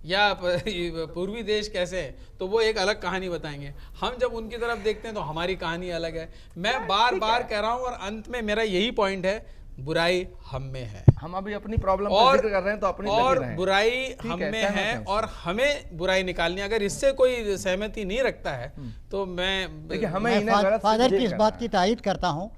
या पूर्वी देश कैसे हैं, तो वो एक अलग कहानी बताएंगे। हम जब उनकी तरफ देखते हैं तो हमारी कहानी अलग है। मैं बार बार कह रहा हूँ और अंत में मेरा यही पॉइंट है, बुराई हम में है। हम अभी अपनी प्रॉब्लम पर जिक्र कर रहे हैं तो अपनी और बुराई हम में है और हमें बुराई निकालनी। अगर इससे कोई सहमति नहीं रखता है तो मैं देखिए हमें फादर की इस बात की तायीद करता हूँ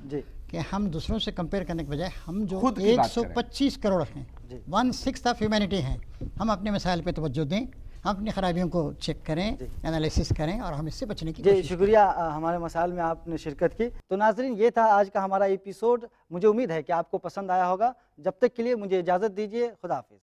कि हम दूसरों से कंपेयर करने के बजाय हम जो 125 करोड़ हैं, 1/6 ऑफ ह्यूमैनिटी हैं, हम अपने मसाइल पे तवज्जो दें, अपनी खराबियों को चेक करें, एनालिसिस करें और हम इससे बचने की जी कोशिश शुक्रिया हमारे मसाइल में आपने शिरकत की। तो नाजरीन, ये था आज का हमारा एपिसोड। मुझे उम्मीद है कि आपको पसंद आया होगा। जब तक के लिए मुझे इजाज़त दीजिए। खुदा हाफिज़।